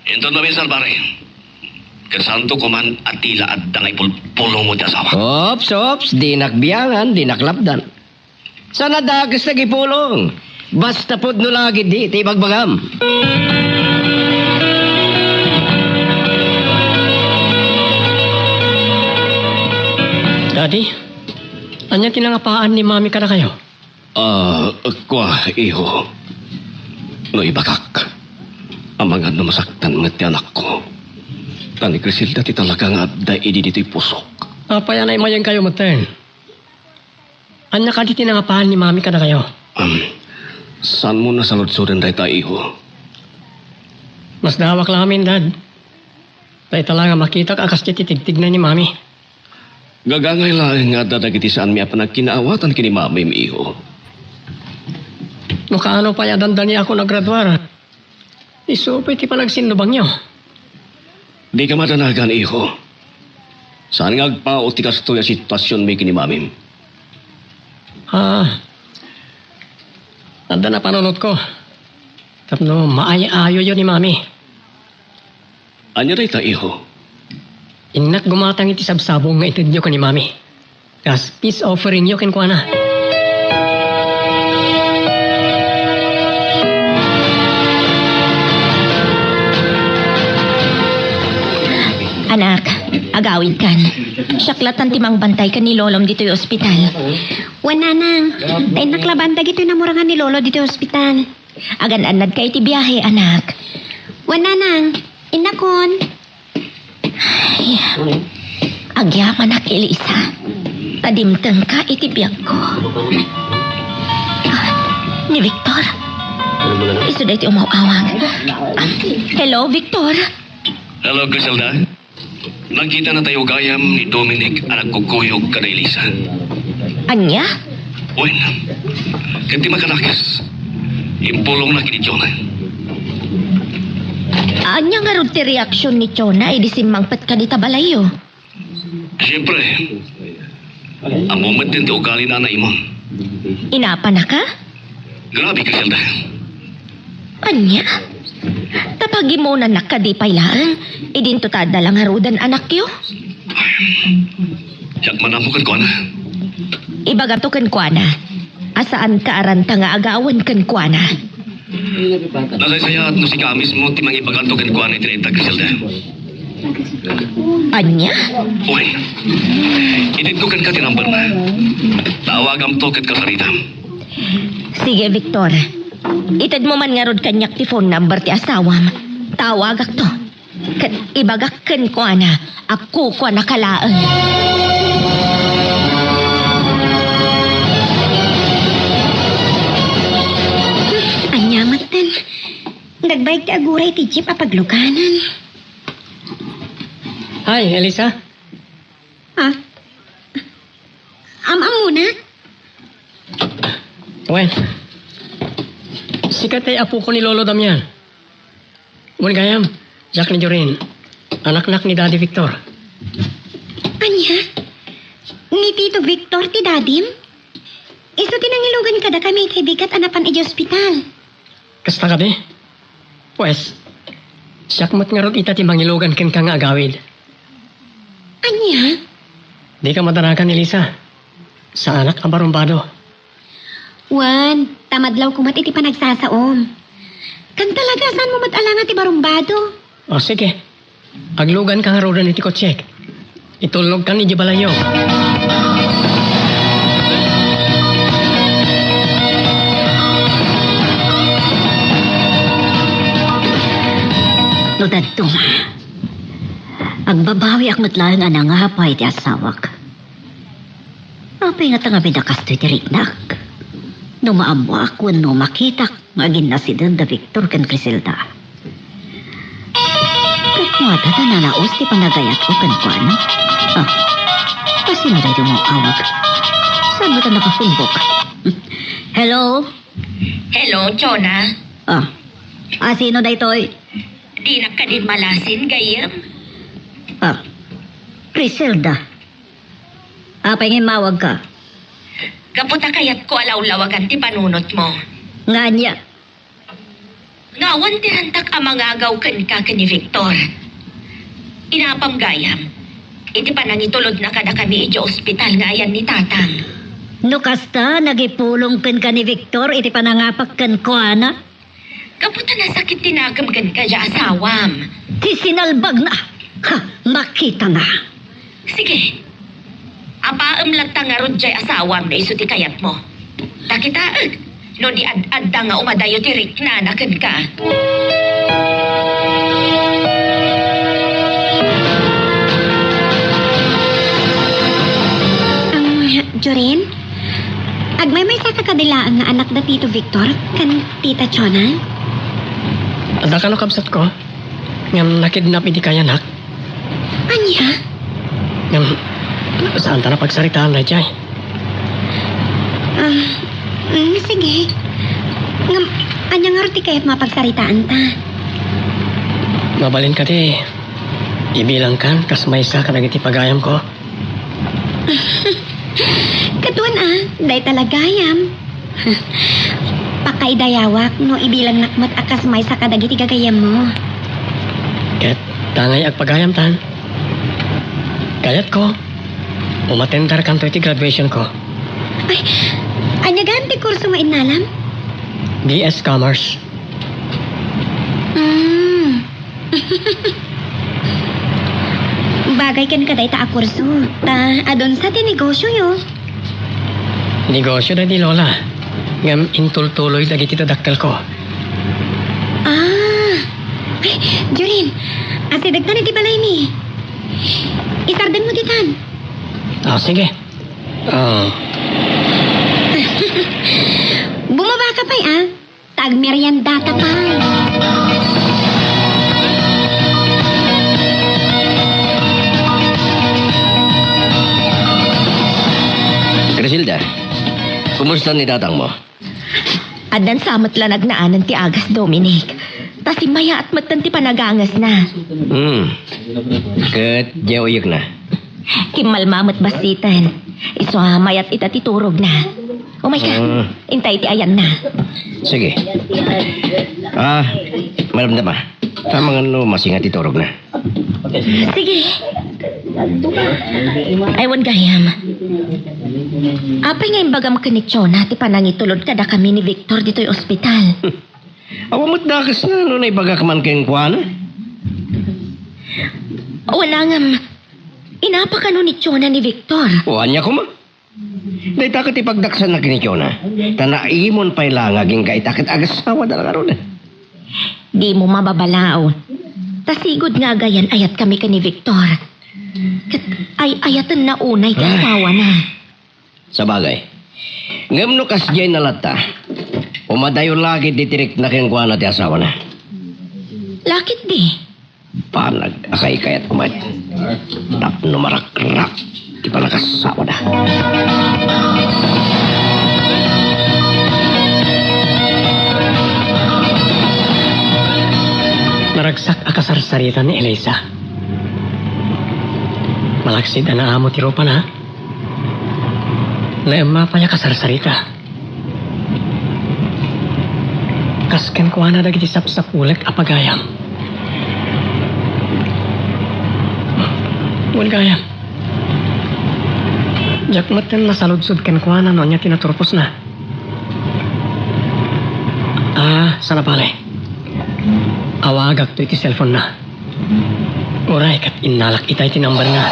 Ito na minsan, pare. Kasanto ko man at tila at dangay pulong mo ti asawa. Ops, di nakbiyangan, di naklapdan. Sana dagas nagipulong. Basta pod no lagi di, ti bagbagam. Daddy, anya tinangapaan ni Mami ka na kayo? Iho. No ibakak. Ang mga namasaktan ng ti anak ko. Tani Criselda ti talaga nga da idi dito'y pusok. Apa yan ay mayang kayo matern? Anya ka di tinangapaan ni Mami ka na kayo? Saan mo nasaludsudan dahi ta, iho? Mas dawak lang amin, Dad. Tayo talaga makita ka akas titigtig na ni Mami. Gagangay lang nga dadagiti saan mi apan nagkinaawatan kini Mami mi iho. No kaano pa yadandan niya ako naggraduar. Isupay ti panagsinubang niyo. Di ka matanagan, iho. Saan nga agpao ti kasto ya sitwasyon mi kini Mami? Nanda na panunod ko. Tapno maay-ayo yun ni Mami. Anya day ta, iho? Inak gumatang iti sabsabong nga itid niyo ka ni Mami. Kas peace offering niyo kinkwana. Anak, agawid kan. Siyaklatan timang bantay ka ni Lolom dito yung ospital. Wananang, dahil naklabanda gito na murangan ni Lolo dito yung ospital. Agan-anad ka iti biyahe, anak. Wananang, inakon. Ay, agyaman ak Elisa. Tadimteng ka iti biyag ko. Ni Victor. Iso na iti umawawag. Hello, Victor. Hello, Griselda. Nagkita na tayo gayam ni Dominic anak kukuyog ka na Elisa. Anya? Uy, kanti makanakis. Impulong na kini Jonah. Anya nga ron ti reaksyon ni Chona ay disimangpat ka di tabalayo. Siyempre, ang moment din ti ugali na imon. Inapa na ka? Grabe, Griselda. Anya? Tapagi mo na nakadipay lang, idinto tada lang harudan anak yo. Yak manamukan ko na. Ibaga to kan kuana. Asaan ka aranta nga agawan kan kuana. Nasaysaya at no si kamis mo timang ipagantokan ko na itinita, Griselda. Anya? Uy, idintukan ka tinambar na. Tawagam to kat kasarita. Sige, Victor. Itad mo man nga rod kanyak ti phone number ti asawam. Tawagak to. Kat ibagak kan kuana. Ako ko nakalaan. Anyamatan. Nagbayag ti aguray ti jeep apaglukanan. Hi, Elisa. Ha? Am muna? Wen. Sikat ay apo ko ni Lolo Damian. Ngun gayam, Jack ni Jorin. Anak-anak ni Daddy Victor. Anya? Ni Tito Victor ti dadim? Iso tinangilugan kada kami kay bigat anapan iti ospital. Kasta ka be? Pues, siyakmat nga rod ita ti mangilogan ken ka nga agawid. Anya? Di ka madaragan, Elisa. Sa anak ang barumbado. Wan, tamadlaw kumat iti panagsasaom. Kan talaga saan mo matalanga ti barumbado? O sige, aglugan ka nga rodan iti kotsek. Itulog ka ni Jibalayo. No dadto. Agbabawi ak matlaang anang nga hapay ti asawak. Apay nga tanga bidakas ti tiriknak. No maamo ako no makita magin na si Danda Victor kan Griselda. Katmada na nanaos ti panagayat ko kan kuana. Ah, kasi na rin mo awag. Saan mo ta nakafumbok? Hello? Hello, Chona. Sino na ito'y? Di na ka din malasin, gayam. Griselda. Apay nga mawag ka. Kaputa kayat ko alaw-lawagan ti panunot mo. Nga niya. Ngawan ti rantak ang mga agaw ka ni Victor. Inapam gayam. Iti panangitulod na kada kami iti ospital nga ayan ni Tatang. No kasta, nagipulong ka ni Victor, iti panangapak kan ko, ana? Kaputa na sakit tinagam ka dya asawam. Ti sinalbag na. Ha, makita na. Sige. Apaam lang nga ron dya asawam na iso ti kayat mo. Takitaag. No di ad-adda nga umadayo ti Rick na nakan ka. Jorin? Agmay sa kakadilaan nga anak na Tito Victor, kan Tita Chona? Ada ka no kabsat ko. Ngam nakidnap iti kayanak. Anya? Ngam, saan ta na pagsaritaan na jay? Sige. Anya nga roti kaya't mapagsaritaan ta. Mabalin ka di. Ibilang kan, kas may isa ka nagiti pagayam ko. Katuan day talagayam. Pakay dayawak, no ibilang nakmat akas may sa kadagiti gagayam mo. Ket, tangay agpagayam tan. Kayat ko, umatendar kanto iti graduation ko. Ay, anya ganti kurso nga inalam? BS Commerce. Bagay kan kaday ta akurso. Ta adon sa tinegosyo yo. Negosyo na di Lola. Ngam intultuloy dagiti tadakkel ko. Ah. Ay, Jurin. Ate dagtan iti balay mi. Isardan mo ditan. Sige. Bumaba ka pa'y ah. Tag-merienda ka pa'y. Griselda, kumusta ni tatang mo? Adan samot lang nagnaanan ti Agas Dominic. Ta si Maya at magtanti panagangas na. Kat uyek na. Kimalmamot basitan. Iso mayat itatiturog na. Oh my God. Intay ti ayan na. Sige. Maramdam ah. Tama nga no, masingat iturog na. Sige. Aywan gayam. Apay nga imbagam kanitsyon na ti panangitulod kada kami ni Victor dito'y ospital. Awamot dakas na no na ibaga ka man kayong kuwana. Wala ngam. Inapa ka no ni Chona ni Victor. Anya ko ma. Dahil takot ipagdaksan na kinikyo na. Tanaimon pa'y langaging kay takit agasawa dala karon na. Di mo mababalaon. Tasigod nga gayan ayat kami ka ni Victor. Kat ay ayatan na unay ti asawa na. Sa bagay. Ngam no kasjay na lata. Umadayo lagi ditirik na kayong kuwana ti asawa na. Lakit di. Panag akay kayat kumat. Tapno marakrak. Di pa nakasawa na. Naragsak akasarsaritan ni Elisa. Malaksid na amo ti Ropa na. Naema pa niya kasarsarita. Kasken ko na dagiti sapsapulek apagayam. Wan gayam. Jakmatan nasaludsud ken ko na no niya tinaturpos na. Sana pala. Awagak to iti cellphone na. Uray kat inalak itay tinambar nga.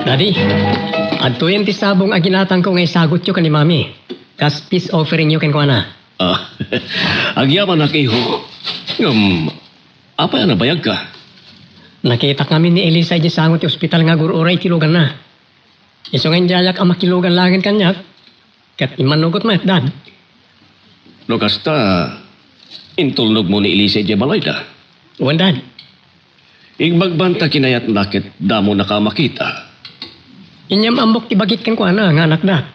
Daddy, adto yan ti sabong aginatang ko ngay sagot yo kan ni Mami. Kas peace offering yo ken ko na. Agyaman na kayo. Apa yan nabayag ka? Nakita kami ni Elisa di sangot ti ospital nga gururay tilugan na. Iso nga jayak ang makilugan langin kanyak. Kat imanugot mo Dad. No kasta, intulnog mo ni Elisa di balay da. Wan Dad. Igbagbanta kinayat nakit damo nakamakita. Inyam ambok ti bagit ken ko na nga anak da.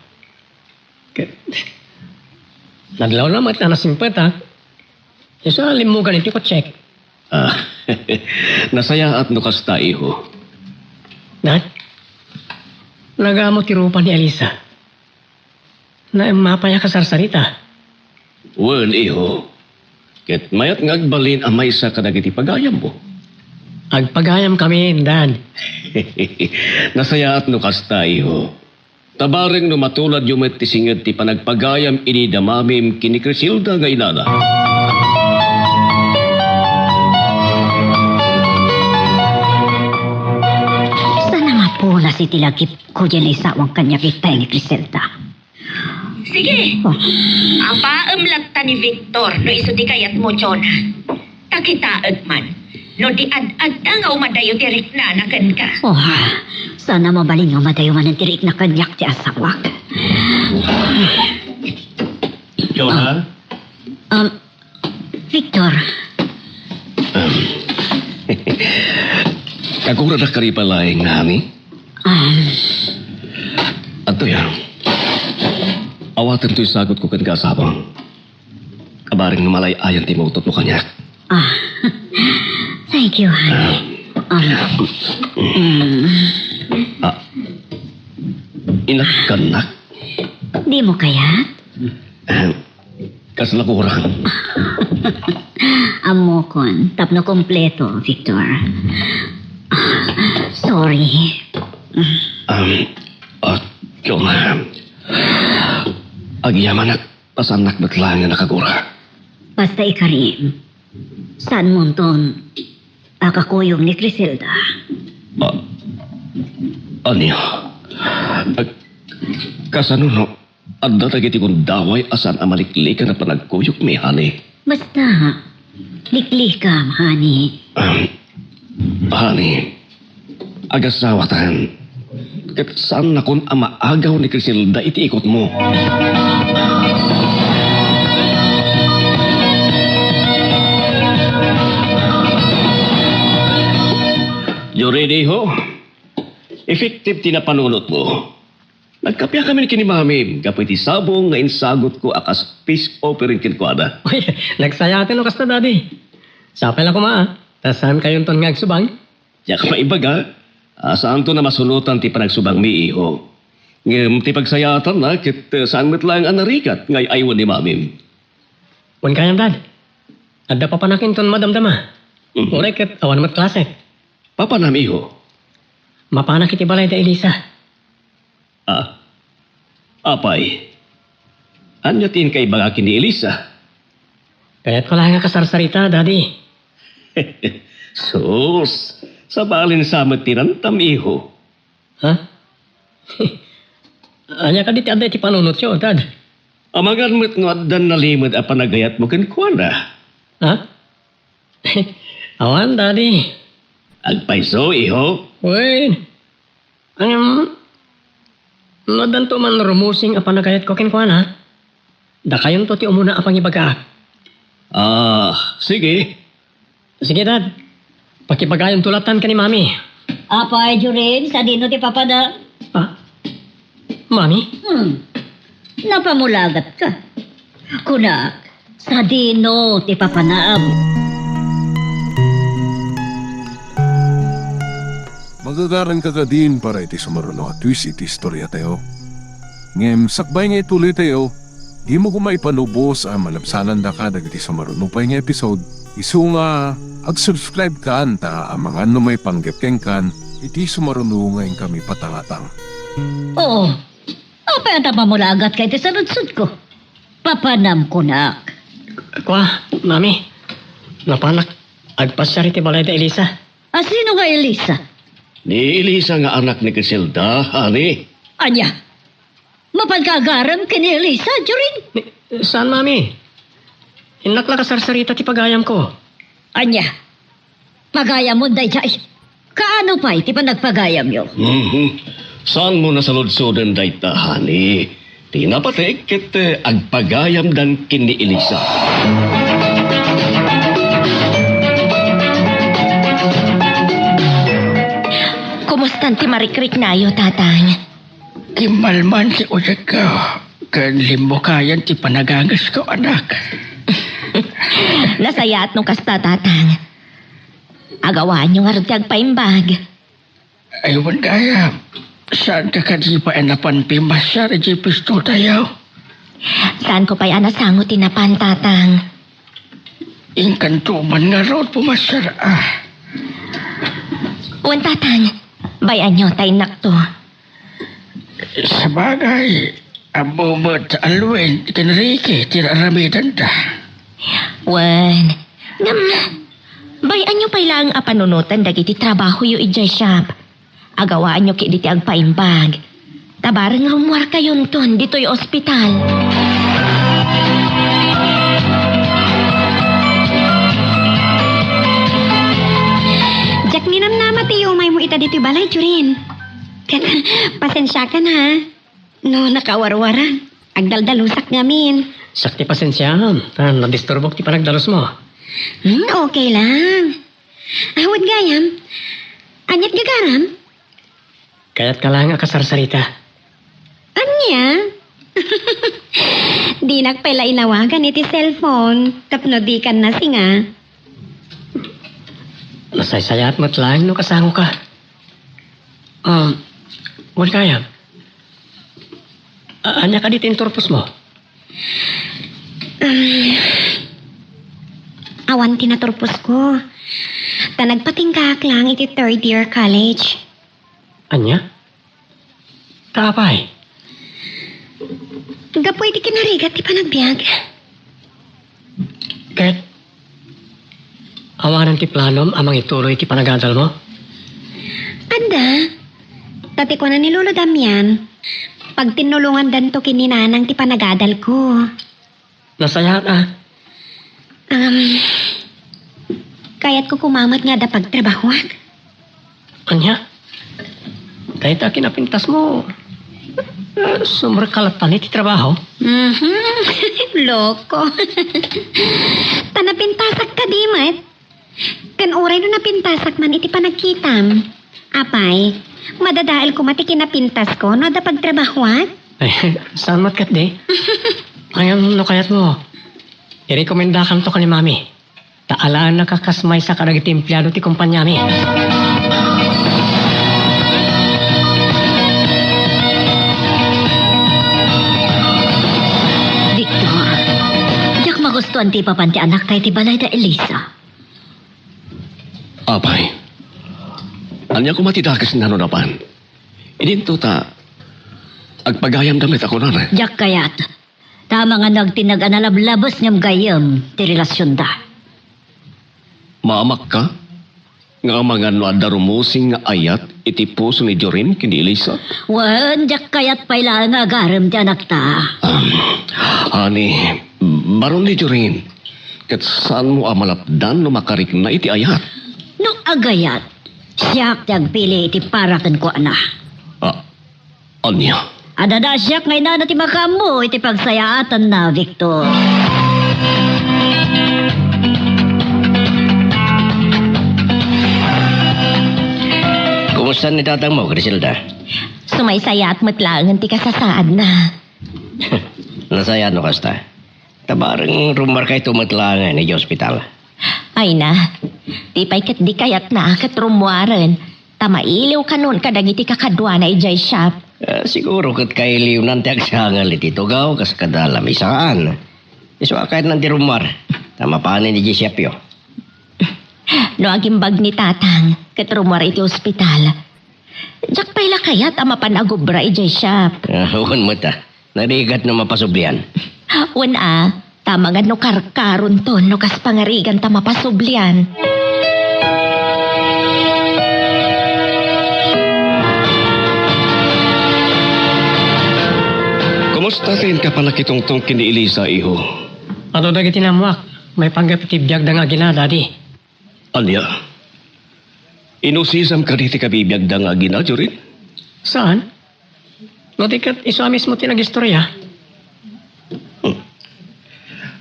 Naglaw na mat na simpet ha. Iso limugan iti ko check. Nasaya at no kasta iho. Dad. Nagamo ti rupa ni Elisa. Na mapaya kasarsarita. Wen iho. Ket mayat nga agbalin ang maysa kadagiti pagayam mo. Agpagayam kami, Dad. Nasaya at no kasta iho. Tabareng no matulad yung met tisingad ti panagpagayam ini damamim kini Crisilda nga inana. Sana mapula si tilagip ko dyan ay sawang kanya kitay ni Criselda. Sige. Apa umlagta ni Victor no iso di kayat mo, Chona. Takitaag man. No di ad-ad nga umadayo tirik na nakan ka. Sana mabaling nga madayawan ng tirik na kanyak ti asawak. Jonah? Victor. Kagura na karipalaing nami? Ato yan. Awatan to'y sagot ko kan kasabang. Kabaring numalay ayan timutot mo kanyak. Thank you, honey. Inakanak? Di mo kaya? Kaslakurang. Amokon, tapno kompleto, Victor. Sorry. Jonah. Agyaman at pasanak batlang na nakagura. Basta ikarim, San Monton, akakuyong ni Criselda. Anya? Kasano adda tagiti kong daway asan amaliklikan na panagkuyok mi, honey. Basta, liklikam, honey. Honey, agasawatan. Kat saan na kung amaagaw ni Criselda iti ikot mo? You ready, ho? Effective tinapanunot mo. Nagkapya kami ni kini mami. Kapoy ti sabong nga insagot ko akas peace offering kinkwada. Uy, nagsayatin o kasta, daddy. Sapay lang ko Tasan kayong ton nga agsubang? Yak maibaga. Saan to na masunutan ti panagsubang mi, iho? Ngem ti pagsayatan na kit saan met lang ang narikat ngay aywan ni mami. Wan kayang, dad. Adda pa panakin ton madamdama. Uray kat awan mat klase. Papa nam, iho. Mapanak iti balay da Elisa. Apay. Anyatin kay bagakin ni Elisa. Kaya't ko lang nga kasarsarita, daddy. Sus, sa balin sa tinantam, iho. Ha? Anya ka diti aday ti panunot yo, dad. Amagan mo't nga dan nalimod a panagayat mo kinkwanda. Ha? Awan, daddy. Agpaiso, iho. Uy. Nadanto man rumusing a panagayat ko kinkwana. Da kayon to ti umuna apang ibaga. Sige. Sige, dad. Pakipagayon tulatan ka ni mami. Apay, Jurin, sa dino ti papada. Mami? Napamulagat ka. Kunak, sa dino ti papanaam. Magagaran ka din para iti sumaruno at twist iti istorya tayo. Ngem, sakbay nga ituloy tayo. Di mo kumaipanubos ang malabsanan da ka dagiti sumaruno pa nga episode. Isu nga, ag-subscribe ka anta ang mga may panggapkeng kan iti sumaruno ngayon kami patangatang. Oo. Apay ang tapamulagat ka iti sanudsud ko. Papanam kunak. Kwa, mami. Napanak. Agpasyari ti balay da Elisa. Sino nga Elisa? Ni Elisa nga anak ni Criselda, honey. Anya, mapagkagaram ka ni Elisa, Jurin? Saan, mami? Inakla kasarsarita ti pagayam ko. Anya, pagayam mo day jay. Kaano pa iti pa nagpagayam yo? Saan mo nasaludsodan dayta, honey? Di napatek ket agpagayam dan kini Elisa. Kumustan ti marikrik na yo, tatang? Kimalman si Ujek ka. Kan limbo kayan ti panagagas ko, anak. Nasayat nung kasta, tatang. Agawaan nyo nga rin agpaimbag. Aywan kaya. Saan ka di pa enapan pimasya rin pisto tayo? Saan ko pa'y anasango tinapan, tatang? Inkantuman nga raw pumasya Wan, tatang. Bayan nyo tayo nakto. Sa bagay, ang bumot alwen, kinriki, tiraramidan ta. Wan. Bayan nyo pa'y lang apanunutan dagiti trabaho yu ijay shop. Agawaan nyo ki diti agpaimbag. Tabarang rumwar kayon ton dito'y ospital. Jack ninamnama ti umay mo ita dito'y balay, Jurin. Pasensya ka na. No, nakawarwaran. Agdaldalusak ngamin. Sakti pasensya. Nadisturbok ti panagdalos mo. Okay lang. Awad gayam. Anyat gagaram. Kaya't ka lang kasarsarita. Anya? Di nagpala inawagan iti cellphone. Tapno di kan na singa. Nasaysayat mo't lang no kasango ka. Wal kaya. Anya ka dito yung turpos mo? Awan tinaturpos ko. Tanagpatingkak lang iti third year college. Anya? Kapay. Gapoy di kinarigat ti panagbiag. Kahit awanan ti planom amang ituloy ti panagadal mo? Anda, tati ko na ni Lolo Damian. Pag tinulungan dan to kininanang ti panagadal ko. Nasaya ka. Kaya't ko kumamat nga da pagtrabahuan. Anya? Kahit kinapintas mo, sumrakalat ti trabaho. Loko. Tanapintasak ka di, Mat. Kan oray no napintasak man iti panagkitam. Apay, madadaal ko mati kinapintas ko no da pagtrabahuan. Ay, saan matkat di? Ayan, no kayat mo. I-recomendakan to ka ni Mami. Taalaan na kakasmay sa karagiti empleyado ti kumpanya mi. Victor, yak magustuhan ti papanti anak tayo ti balay da Elisa. Apay. Anya ko matidakas na napan. Idinto ta. Agpagayam damit ako na. Jak kayat. Tama nga nagtinag-analablabas niyam gayam ti relasyon da. Maamak ka? Nga mga nadarumosing nga ayat iti puso ni Jorin kini Elisa? Wan, jak kayat paila nga garam ti anak ta. Ani, baron ni Jorin. Kat saan mo amalapdan no makarik na iti ayat? No agayat, siyak ti agpili iti parakan ko ana. Anya? Adada siyak ngay na ti makamu iti pagsayaatan na, Victor. Kumusta ni tatang mo, Griselda? Sumaysayat matlangan ti kasasaad na. Nasaya no kasta? Tabarang rumar kay tumatlangan ni hospital. Ay na, ti pay kat di kayat na katrumwaran. Tamailiw kanon kadagiti kakadwa na ijay shop. Siguro kat kailiw nanti agsangal iti tugaw kas kadalam isaan. Iso kahit nanti rumar. Tama panin ni Giuseppe. No agimbag ni tatang, katrumwar iti ospital. Jak payla kayat ama panagubra ijay shop. Huwag mo ta. Narigat na mapasublian. Wan tama nga no karkaron to no kas pangarigan ta mapasublian. Kumusta rin ka pala kitungtong kini Elisa, iho? Ano dagiti namuak? May panggapitibiyag da nga ginada di. Anya? Inusisam ka diti kabibiyag da nga gina, Jorin? Saan? No tikat iso mismo tinagistorya.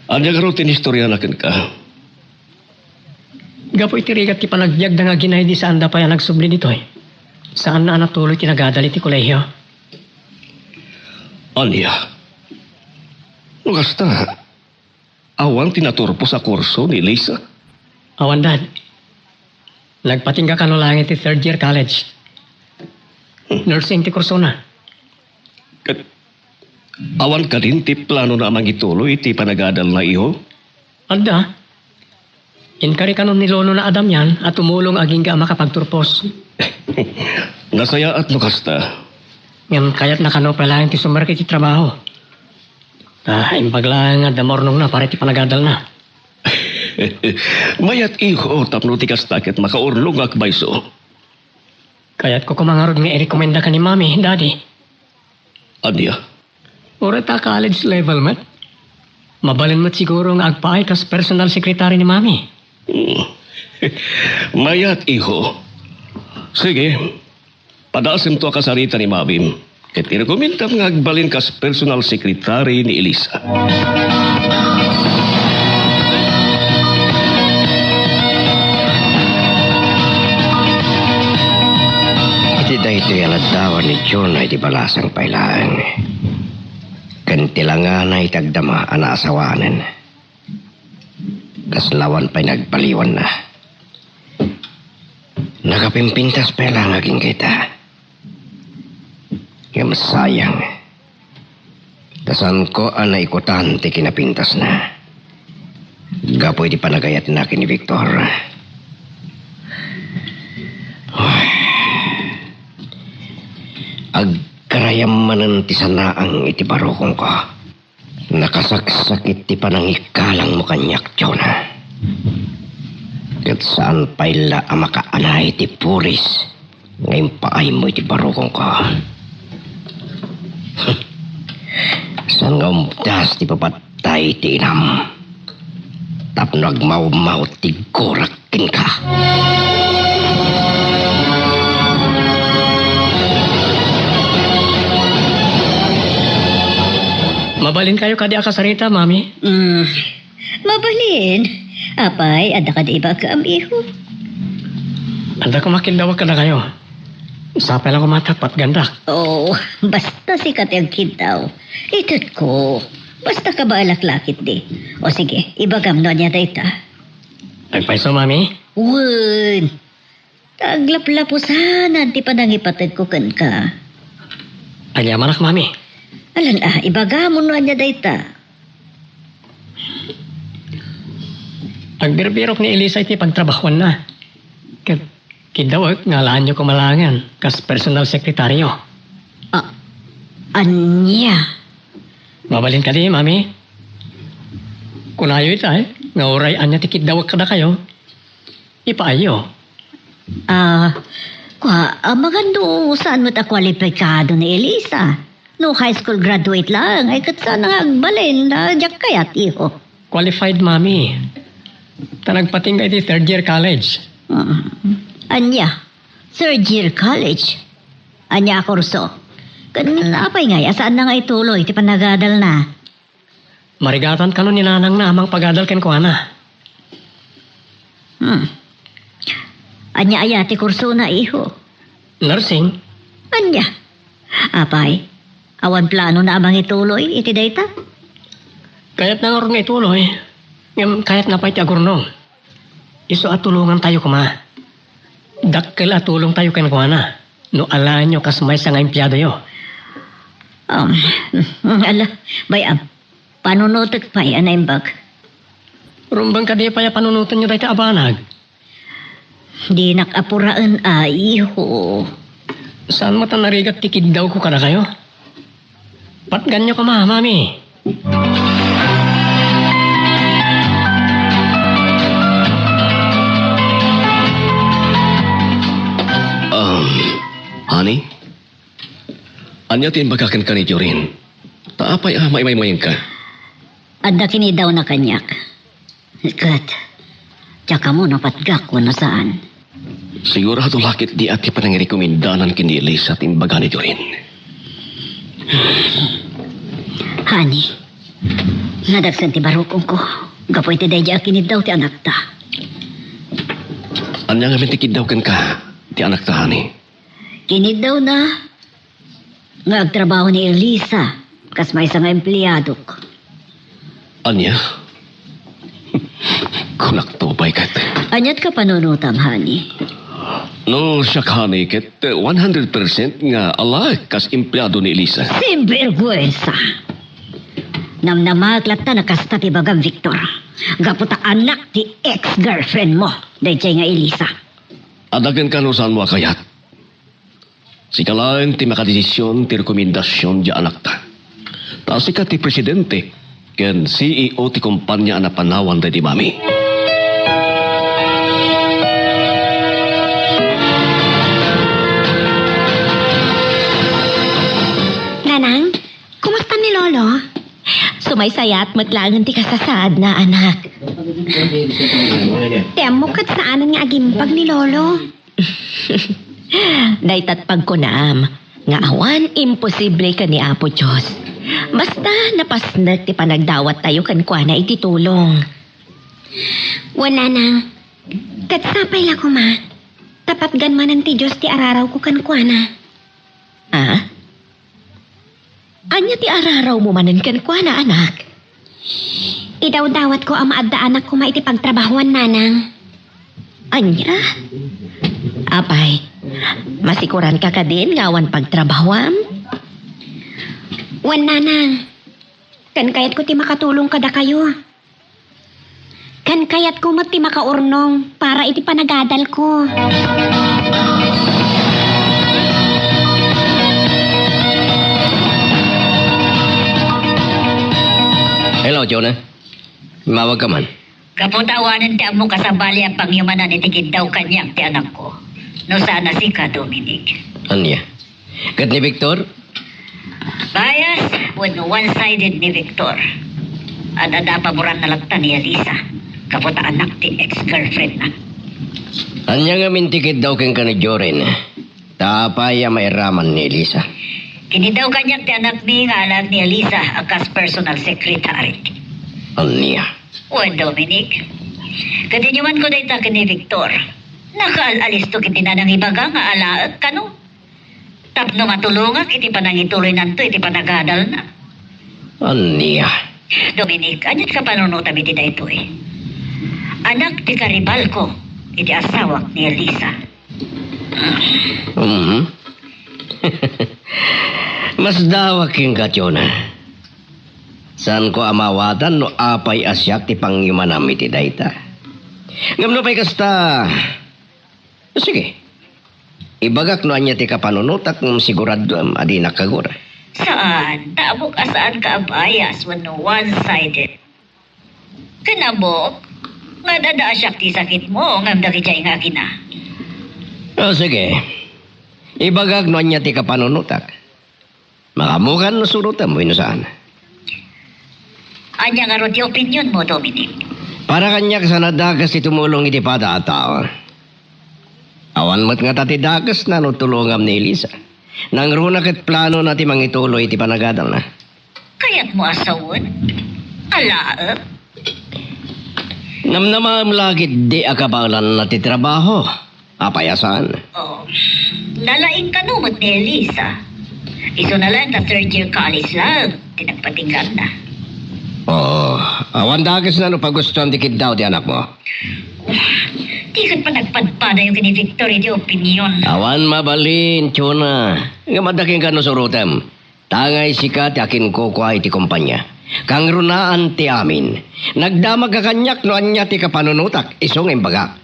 Anya nga ro tinistorya na ka? Gapo itirigat ti panagbiag da nga ginay di saan da pa yan nagsubli dito eh. Saan na natuloy tinagadali ti kolehiyo? Anya? Nungasta, awan tinaturpo sa kurso ni Lisa? Awan dad. Nagpatingga ka no langit ti third year college. Nursing ti kurso na. Kat, awan ka din ti plano na mangituloy ti panagadal na iho? Anda. Inkari ka nun ni Lolo na Adam yan at tumulong aging ka makapagturpos. Nasaya at nukasta. Ngayon kaya't nakano pa lang ti sumarki ti trabaho. Imbaglang nga damornong na para ti panagadal na. Mayat iho tapno ti kastakit makaurlong akbayso. Kaya't ko kumangarod nga i-recommenda ka ni Mami, Daddy. Anya? Ura ta college level, mat. Mabalin mo't siguro nga agpaay kas personal secretary ni Mami. Mayat iho. Sige. Padasim to kasarita ni Mabim. Ket irekomendam nga agbalin kas personal secretary ni Elisa. Iti dahito yung aladawan ni John ay di balasang pailaan. Kantilangan na itagdama anaasawanan. Kaslawan pa'y nagpaliwan na. Nakapimpintas pa lang aging kita. Yung sayang. Tasan ko ang naikutan ti kinapintas na. Gapoy di panagayat na ni Victor. Agkarayam manan ti sanaang iti barokong ko. Nakasaksakit ti panangikalang mo kanyak, Jonah. Kat Kat saan paila ang makaanay ti puris? Ngayon paay mo iti barukong ko. Saan nga umdas ti papatay ti inam? Tapno agmaw-maw ti gorakin ka. Mabalin kayo kadi akasarita, mami. Mabalin. Apay, ada ka di ba ka amiho? Anda ko makindawag ka na kayo. Sapay lang kumatakpat gandak. Oh, basta sikat yung kintaw. Itat ko. Basta ka ba alaklakit di? O sige, ibagam no niya dayta. Nagpaiso, mami. Wun. Taglap-lapo sana, di pa nangipatid ko kan ka. Agyaman ak, mami. Alan ibagam mo no niya dayta. Agbirbirok ni Elisa iti pagtrabahuan na. Kidawag, ngalaan nyo kumalangan. Kas personal sekretaryo. Anya? Mabalin ka di, mami. Kunayo ita nga oray anya ti kidawag kada kayo. Ipaayo. Magando saan mo ta kwalipikado ni Elisa? No high school graduate lang, ay kat sana agbalin na jak kayat iho. Qualified, mami. Tanagpating ka iti third year college. Anya, third year college. Anya kurso. Apay nga, saan na nga ituloy, ti panagadal na. Marigatan ka nun ni nanang na amang pagadal ken ko na. Anya ayati kurso na iho. Nursing. Anya. Apay, awan plano na amang ituloy, iti dayta? Kaya't na nga ituloy. Ngam kaya't napay ti agurnong. Iso at tulungan tayo kuma. Dakkel at tulong tayo ken ko na. No alaan nyo kasmay sa nga empleyado yo. Bayam, panunutot pa yan na imbag. Rumbang ka di pa ya panunutan nyo dahil abanag. Di nakapuraan iho. Saan mata narigat tikid daw ko kada kayo? Patgan nyo ka mami. Honey? Anya tin bagakan ka ni Jorin? Taapay may ka. Adda kini daw na kanyak. Kat, tsaka mo napatgak ko na saan. Sigurado lakit di ati pa nangirekomendanan kini Elisa tin baga ni Jorin. Hani, nadagsan ti barukong ko. Gapoy ti dayja kini daw ti anak ta. Anya nga mintikid daw kan ka, ti anak ta, honey. Kini daw na nga agtrabaho ni Elisa kas may nga empleyado ko. Anya? Kulak to, kat. Anyat ka panunutam, Hani. No, siya honey, ket 100% nga alak kas empleyado ni Elisa. Sinvergüenza. Namnamaklat ta nakasta ti bagang Victor. Gaputa anak ti ex-girlfriend mo. Dayjay nga Elisa. Adagan ka no saan mo akayat. Sikalain ti makadesisyon ti rekomendasyon di anak ta. Taasi ka ti presidente ken CEO ti kumpanya na panawan di mami. Nanang, kumusta ni Lolo? Sumaysaya at maglangan ti kasasaad na anak. Temo kat saanan nga agimpag ni Lolo. Daytat pagkunam, nga awan imposible ka ni Apo Diyos. Basta napasnak ti panagdawat tayo kan kwa na ititulong. Wala nang. Katsapay la ko ma. Tapat ganmanan ti Diyos ti araraw ko kan kwa na. Anya ti araraw mo manan kan kwa na anak? Idaw-dawat ko ang maadda anak ko maiti pagtrabahuan nanang. Anya? Apay, masikuran ka ka din ngawan pagtrabahwam? Wan nanang, kan kayat ko ti makatulong kada kayo. Kan kayat ko ti makaurnong para iti panagadal ko. Hello, Jonah. Mawag ka man. Kaputawanan ti amo kasabali ang pangyamanan ni tikid daw kanyang ti anak ko. No sana si ka, Dominic. Anya? Kat ni Victor? Bias when one-sided ni Victor. At ada paboran na lagta ni Elisa. Kaputa anak ti ex-girlfriend na. Anya nga mintikit daw kang ka ni Joren. Tapaya may raman ni Elisa. Kini daw kanyang ti anak ni nga alam ni Elisa akas personal secretary. Anya? O Dominic, katinyuman ko na ita ni Victor. Nakaalalis to kiti na nang ibaga nga alaag ka no. Tapno matulungak iti panangituloy nanto iti panagadal na. Anya? Dominic, anyat ka panunutan iti na ito eh. Anak ti karibal ko, iti asawak ni Elisa. Mas dawak yung katyona. Saan ko amawatan no apay asyak ti pangyumanam iti dayta. Ngam no pa'y kasta. Sige. Ibagak no anya ti kapanunutak ng sigurado adi nakagura. Saan? Tabok asaan ka abayas when one-sided. Kanabok, nga dada asyak ti sakit mo, ngam daki jay nga kina. O sige. Ibagak no anya ti kapanunutak. Makamukan no surutan mo ino saan. Anya nga ro ti opinion mo, Dominic. Para kanyak sa nadagas ti tumulong iti pada at tao. Awan mat nga tati dagas na no tulungam ni Elisa. Nang runa ket plano na ti mangituloy iti panagadal na. Kaya't mo asawon? Alaag? Namnamam lagi di akabalan na ti trabaho. Apayasan. Oh, nalaing kanumot ni Elisa. Iso na lang na third year college lang. Tinagpatinggan na. Oo. Awan dagas na no pagustuhan ti kid daw ti anak mo. Di ka pa nagpadpada yung kini Victor iti opinion. Awan mabalin, Chona. Nga madaking ka no surutem. Tangay sikat yakin ko kwa iti kumpanya. Kang runaan ti amin. Nagdamag ka kanyak no anya ti kapanunutak. Isong imbaga.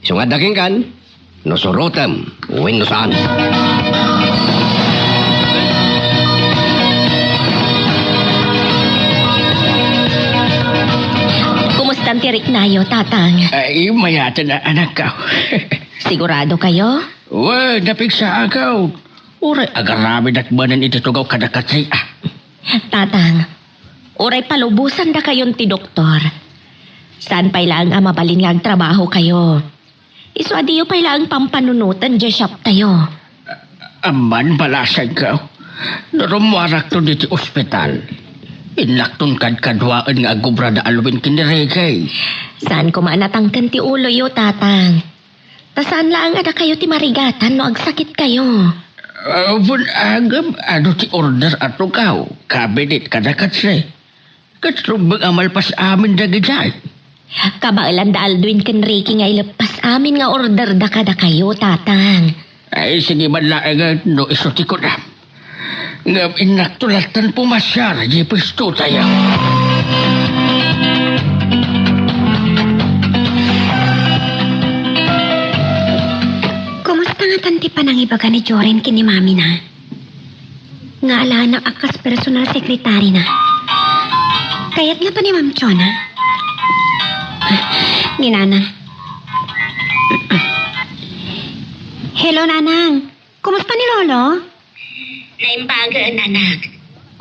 Isong adaking kan. No surutem. Uwin no saan. Kumusta ang tirik nayo, tatang? Ay, mayata na anak ka. Sigurado kayo? Uy, napigsa agaw. Uray, agarami at banan iti tugaw kadakatsay. Tatang, uray palubusan da kayon ti doktor. Saan pa'y lang ang mabalin nga trabaho kayo? Iso adiyo pa'y lang pampanunutan dya shop tayo. Aman balasag ka. Narumwarak to diti ospital. Inlakton kadwaan nga agubra da alwin kiniregay. Saan ko maanatangkan ti ulo yo, tatang? Tasaan lang ada kayo ti marigatan no agsakit kayo? Bun agam, ano ti order ato kaw? Kabinet kadakatsay. Katrumbag amal pas amin da gijay. Kabailan da Aldwin ken Ricky nga ilepas amin nga order da kada kayo, tatang. Ay, sige man lang no isuti ko na. Ngam inaktulatan pumasyar, di pisto tayo. Kumusta nga tanti pa nang ibaga ni Joren kini mami na? Nga ala na akas personal secretary na. Kaya't nga pa ni Ma'am Chona. Ni Nanang. Hello, Nanang. Kumusta ni Lolo? Naimbagaan, anak.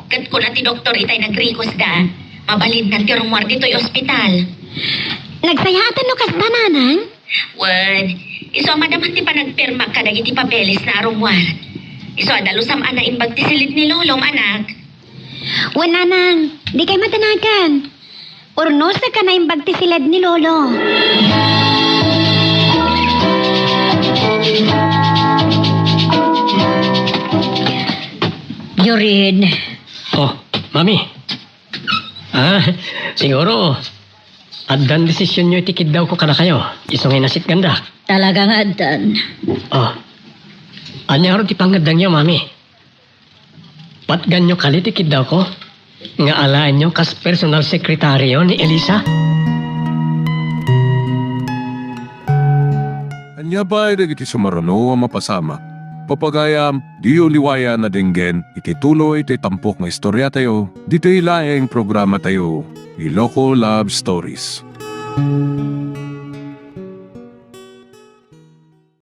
Kat ko na ti doktor itay nagrikos da. Mabalid na ti rumwar dito'y ospital. Nagsayatan no kasta, Nanang? Wad, iso madaman ti pa nagpirma ka na iti papeles na rumwar. Iso adalusam ana imbag ti silid ni Lolong, anak. Wan, Nanang. Di kay matanagan. Urnos na ka na imbag ti silid ni Lolo. Jorin. Oh, mami. Siguro, addan desisyon nyo itikid daw ko kana kayo. Isungay nasit ganda. Talagang adan. Oh, anya ro ti pangadang nyo, mami. Patgan nyo kalitikid daw ko. Nga alaan nyo kas personal sekretaryo ni Elisa. Anya ba ay iti sumarano ang mapasama? Papagayam, diyo liwaya na dinggen, iti tuloy iti tampok nga istorya tayo, dito ilaing programa tayo, Iloko Love Stories. Salamat.